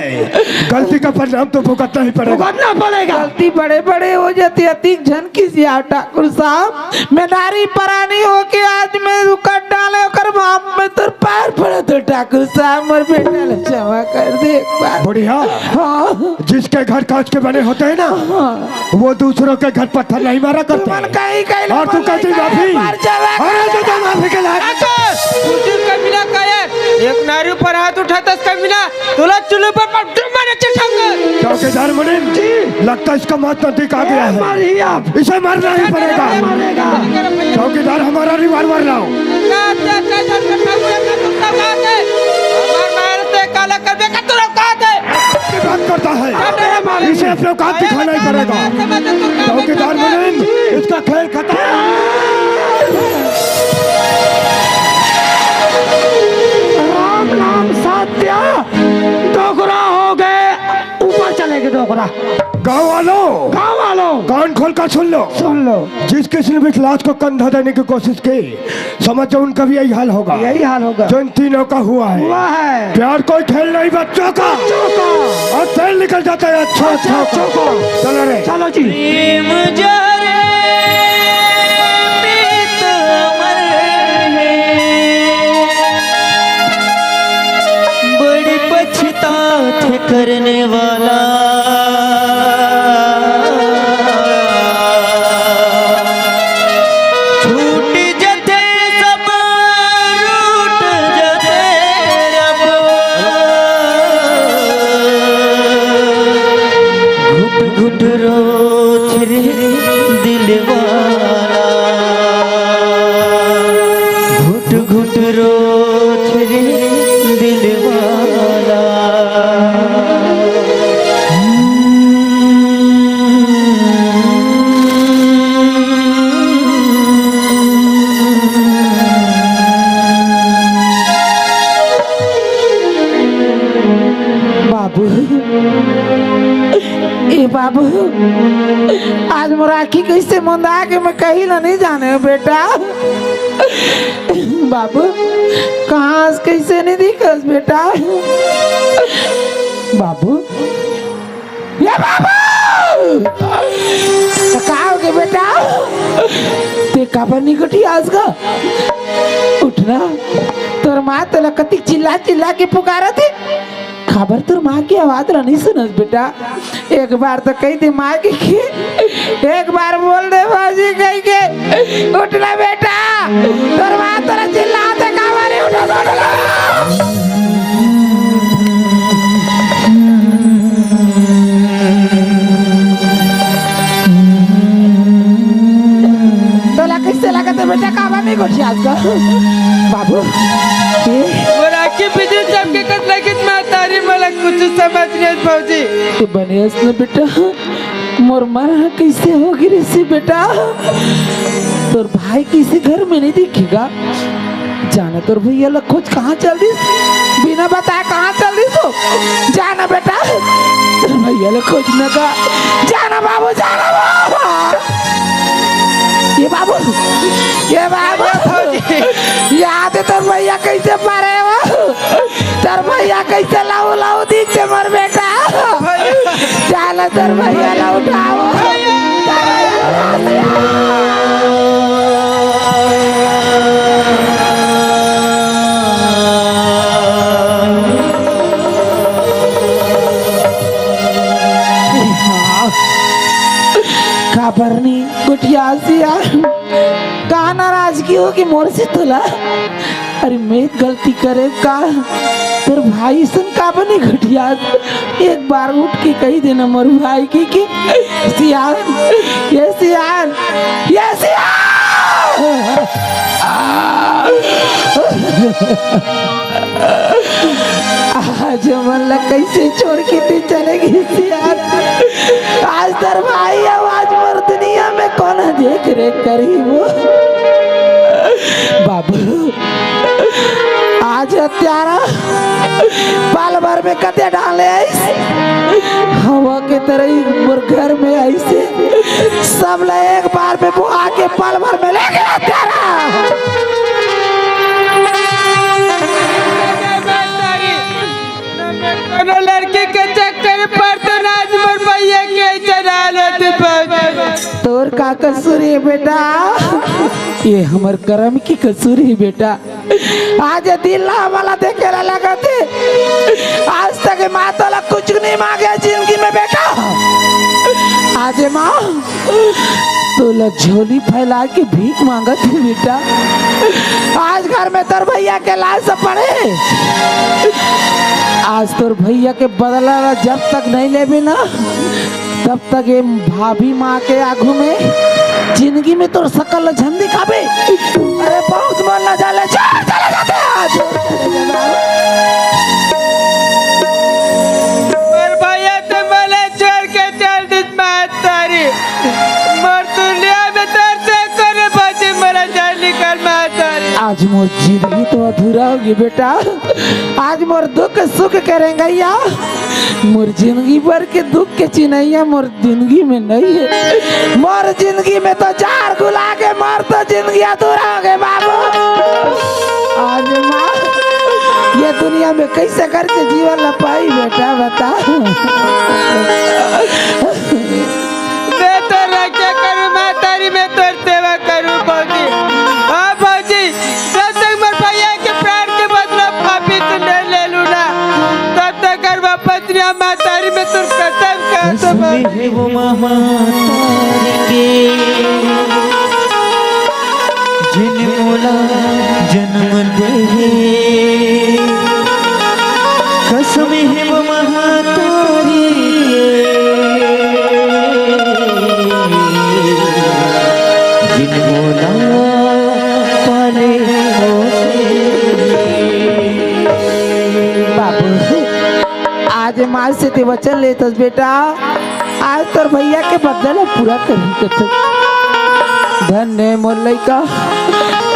गलती का परिणाम तो भुगतना ही पड़ेगा। भुगतना पड़ेगा। गलती बड़े बड़े हो जाती, अतिक झन किसी ठाकुर साहब। मैं नारी परानी हो के आज मैं रुकट डाले कर बाप में तो पैर पड़े तो ठाकुर साहब मोर बेटा ला क्षमा कर दे एक बार। बढ़िया, हाँ जिसके घर कांच के बने होते हैं ना वो दूसरों के घर पत्थर नहीं मारा करते। और तू कहती माफी? अरे तू तो माफी के लायक। कमीना का यार एक नारी पर हाथ उठाता कमीना तुला चुल्हे पर मारे ठाकुर। चौकीदार मुनीम, लगता है इसका मौत नजदीक आ गया है, मारिए आप। इसे मारना ही पड़ेगा। चौकीदार हमारा रिवॉल्वर लाओ। बात करता है, इसे अपने औकात दिखाना ही पड़ेगा। चौकीदार मुनीम, इसका खेल खत्म। राम नाम सत्या डोगरा हो गए, ऊपर चलेंगे डोगरा। गाँव वालों कान खोल कर सुन लो, जिस किसी ने भी लाश को कंधा देने की कोशिश की समझो उनका भी यही हाल होगा। यही हाल होगा जो इन तीनों का हुआ है। प्यार कोई खेल नहीं बच्चों का, और तेल निकल जाता है अच्छा चलो रे, चलो जी। बड़ी पछतात करने वाला छूट जते सब रूठ जते रब, घुट घुट रोछ रे दिल वाला। बाबू आज मोर आँखी कैसे मुंदा के मैं कहीं ना नहीं जाने बेटा। बाबू कहाँ कैसे नहीं दिखस बेटा। बाबू ये बाबू कहाँ हो गए बेटा। ते काबर नहीं कटी आज का उठना। तोर माँ तेला कति चिल्ला चिल्ला के पुकारा थे। खबर तोर माँ की आवाज नहीं सुनस बेटा। एक बार तो कही थी माँ की एक बार बोल दे बाजी कही के उठना बेटा। तोर माँ तेरा चिल्लाते काबर नहीं उठा। तोला कैसे लगा था बेटा काबर नहीं कुछ आज का बाबू। और आखी पीछे चमके कत लगित मातारी मला कुछ समझ नहीं भौजी। तू बनेस न बेटा मोर मरा कैसे हो गिरी सी बेटा। तोर भाई किसी घर में नहीं दिखेगा। जाना तोर भैया लोग खोज कहाँ चल रही बिना बताए कहाँ चल रही तो जाना बेटा। तोर भैया लोग खोज न का जाना बाबू जाना बाबू। ये बाबू याद है तोर भैया कैसे मारे वो। तोर भैया कैसे लाऊ लाऊ दिखते मर बेटा। चल तोर भैया ला उठाओ। खबर नहीं गुटिया सिया कहा नाराजगी हो कि मोर से तुला। अरे मैं गलती करे का तेर भाई सन का बने घटिया। एक बार उठ के कही देना मोर भाई की सियान ये सियान ये सियान। आज मन कैसे छोड़ के तू चलेगी सियान। आज तेर भाई आवाज मोर दुनिया में कौन देख रेख करी वो। बाबू आज हत्यारा पाल भर में कते डाले हवा के तरह मोर घर में ऐसे सब ले एक बार में बुआ के पाल भर में ले गया हत्यारा। लड़के के चक्कर पर तो राज मोर भैया के चढ़ा लेते। तोर का कसूर है बेटा। ये हमर कर्म की कसूर है बेटा। आज दिल वाला देखे लगा थे आज तक माँ तो कुछ नहीं मांगे जिंदगी में बेटा। आज माँ तो झोली फैला के भीख मांगा थी बेटा। आज घर में तोर भैया के लाश पड़े। आज तोर भैया के बदला जब तक नहीं ले ना तब तक ये भाभी माँ के आगू में जिंदगी में तोर सकल झन दिखाबे। अरे बहुत मन न जाले चले जाते आज। मोर भैया तो मला छोड़ के चल दिस मातारी। मोर दुनिया में तर से करे बचे मेरा जान निकल मातारी। आज मोर जिंदगी तो अधूरा होगी बेटा। आज मोर दुख सुख करेंगे या मोर जिंदगी भर के दुख के चिन्हैया मोर जिंदगी में नहीं है। मोर जिंदगी में तो चार गुला के मोर तो जिंदगी अधूरा हो गए बाबू। आज माँ ये दुनिया में कैसे करके जीवन ला पाई बेटा बता। मैं तो रक्षा करूँ मातारी मैं तो सेवा करूँ भौजी। हाँ भौजी जब तक मोर भैया के प्राण के बदला पापी तो नहीं ले लूँ ना तब तक कर वापस नहीं मातारी में तुर कसम कसम है वो महातारी के जिन मोला जन्म दे। कसम है वो महातारी जिन मोला पाले बाबू आज माँ से ते वचन लेतस बेटा। आज तोर भैया के बदला पूरा करी धन्य मोर लइका।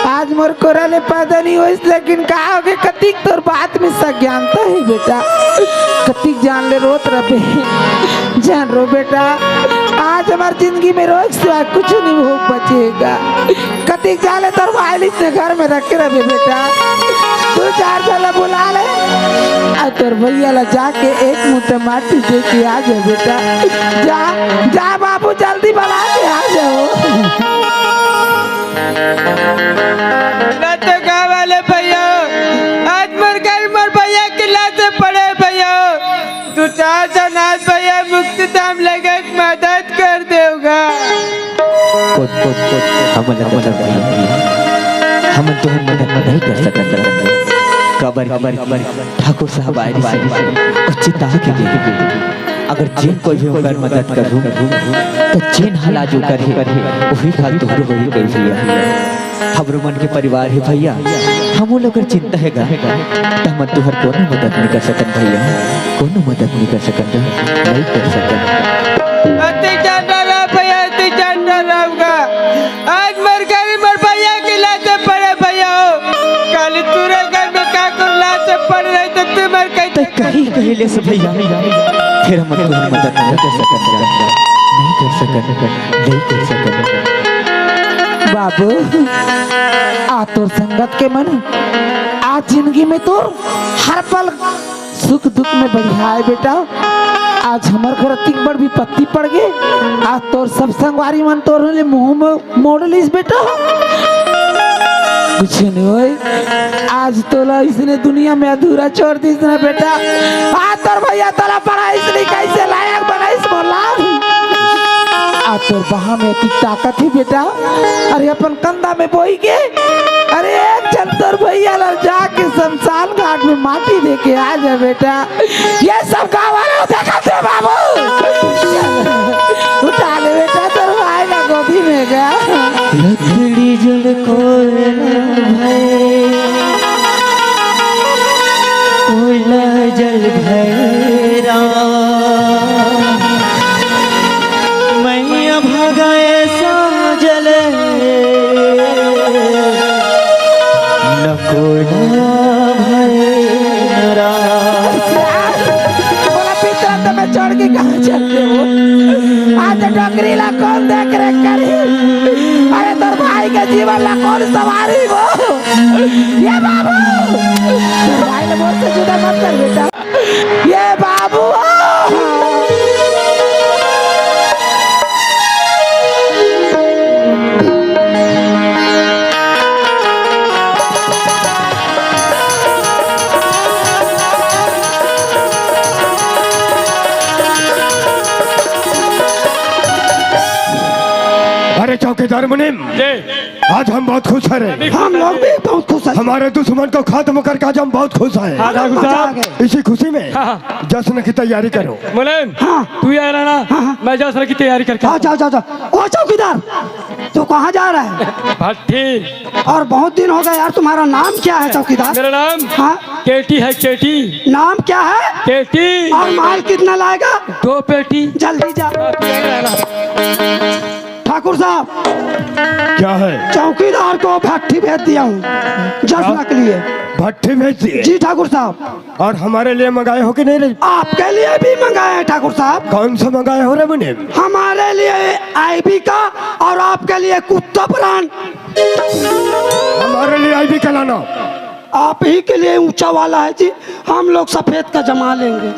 आज मोर कोरा ले पैदा नहीं हो लेकिन कहा हो कतिक तोर बात में सज्ञानता है बेटा। कतिक जान ले रोत रहे जान रो बेटा आज हमारी जिंदगी में रोज सिवा कुछ नहीं हो बचेगा कतिक जान ले तो वायलिस ने घर में रख के रहे बेटा तू चार जला बुला ले और तोर भैया ला जाके एक मुट्ठी माटी दे के आ जा बेटा जा जा बाबू जल्दी बुला के आ जाओ ना तो गाँव वाले भैया आज मर गए मर भैया के लाशे पड़े भैया तू चार जनाज भैया मुक्ति दाम लगे मदद कर देगा हम तो मदद नहीं कर सकते कबर ठाकुर साहब आए उचित के दे अगर जिन कोई भी होकर मदद करूं तो जिन हला जो करे वही हाल तोहरो वही कर भैया हमरो मन के परिवार है भैया हम लोग चिंता है तो हम तोहर कोनो मदद नहीं कर सकन भैया कोनो मदद नहीं कर सकन नहीं कर सकन अति जान रहा भैया अति जान रहा आज मर गए मर भैया के लाशे पड़े भैया कल तुरे घर में का कर लाशे पड़ रही तो तुम मर गई तो कहीं ले से भैया फिर हम तोहर मदद नहीं कर सकन बाबू आ तोर संगत के मन आज जिंदगी में तोर हर पल सुख दुख में बढ़िया है बेटा आज हमार घर अतिक बड़ विपत्ति पड़ गए आज तोर सब संगवारी मन तोर मुंह में मोड़ लिस बेटा कुछ नहीं होए आज तोला इसने दुनिया में अधूरा छोड़ दिस ना बेटा आज तोर भैया तोला पढ़ा इसलिए कैसे लायक बनाइस बोला आज तोर बहा में अति ताकत है बेटा अरे अपन कंधा में बोई के अरे एक चल तोर भैया ला जाके शमशान घाट में माटी दे के आ जा बेटा ये सब गाँव वाले देखा थे बाबू उठा ले बेटा तोर भाई का गोदी में गया लकड़ी जल कोयला जल भैरा मैया भागा ऐसा जले न कोयला भैरा बोला पिता तो मैं चढ़ के कहाँ चलते हो आज डोकरी ला कौन देख रेख करी अरे तोर भाई के जीवन ला कौन सवारी वो ये बाबू तोर भाई ने मोर से जुदा मत कर बेटा ये बाबू अरे चौकीदार मुनीम आज हम बहुत खुश हैं हम लोग भी बहुत खुश हैं हमारे दुश्मन को खत्म करके आज हम बहुत खुश हैं ठाकुर साहब इसी खुशी में जश्न की तैयारी करो मुलायम तू ही आ रहा ना मैं जश्न की तैयारी करके हाँ जाओ जाओ जाओ ओ चौकीदार तू कहाँ जा रहा है भट्टी और बहुत दिन हो गए यार तुम्हारा नाम क्या है चौकीदार मेरा नाम हाँ केटी है केटी नाम क्या है केटी और माल कितना लाएगा 2 पेटी जल्दी जा ठाकुर साहब क्या है चौकीदार को भट्टी भेज दिया हूँ जश्न के लिए भट्टी भेज दिए जी ठाकुर साहब और हमारे लिए मंगाए हो कि नहीं रे? आपके लिए भी मंगाए हैं ठाकुर साहब कौन सा मंगाए हो रे मुनीम हमारे लिए आईबी का और आपके लिए कुत्ता प्राण हमारे लिए आईबी का लाना आप ही के लिए ऊंचा वाला है जी हम लोग सफेद का जमा लेंगे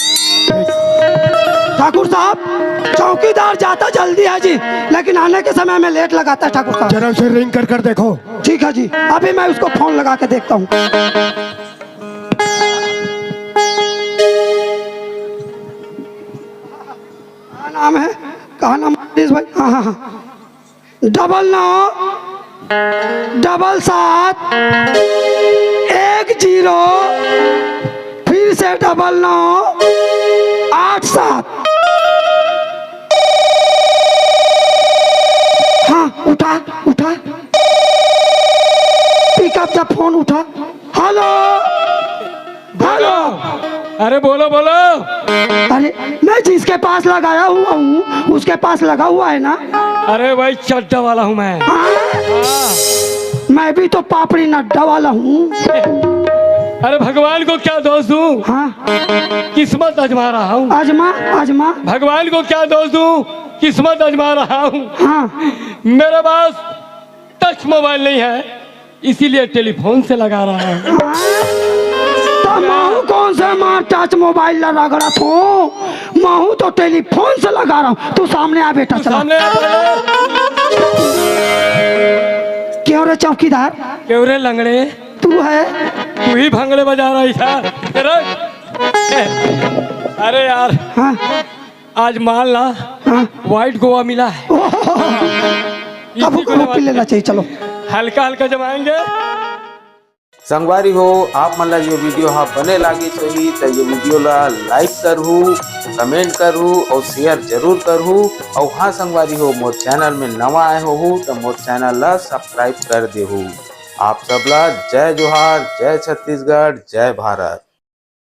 ठाकुर साहब चौकीदार जाता जल्दी है जी लेकिन आने के समय में लेट लगाता है ठाकुर साहब जरा उसे रिंग कर देखो ठीक है जी अभी मैं उसको फोन लगा के देखता हूँ क्या नाम है कहा नाम है भाई हाँ हाँ हाँ 997710 फिर से 9987 हाँ उठा उठा पिकअप द फोन उठा हेलो हेलो अरे बोलो बोलो अरे मैं जिसके पास लगाया हुआ हूँ उसके पास लगा हुआ है ना अरे भाई चड्डा वाला हूँ मैं हाँ? मैं भी तो पापड़ी नड्डा वाला हूँ अरे भगवान को क्या दोष दूं? हाँ किस्मत आजमा रहा हूँ। आजमा आजमा। भगवान को क्या दोष दूं? किस्मत आजमा रहा हूँ। हाँ मेरे पास टच मोबाइल नहीं है, इसीलिए टेलीफोन से लगा रहा हूँ। तो महू कौन से माँ टच मोबाइल लगा रहा तू? महू तो टेलीफोन से लगा रहा हूँ। तू सामने आ बेटा, चला। सामने आ पहले। क्यों रे चौकीदार? क्यों रे लंगड़े? तू है? तू ही भंगड़े बजा रही था। अरे यार, हाँ आज मान ला हाँ। व्हाइट गोवा मिला है। अब वो पी लेना चाहिए, चलो। हल्का हल्का जमाएंगे। संगवारी हो आप मन ला ये वीडियो हाँ बने लागी सही तो ये वीडियो ला लाइक करहू, कमेंट करहू और शेयर जरूर करहू। और हाँ संगवारी हो मोर चैनल में नवा आए हो तो मोर चैनल ला सब्सक्राइब कर देहू। आप सबला जय जोहार, जय छत्तीसगढ़, जय भारत।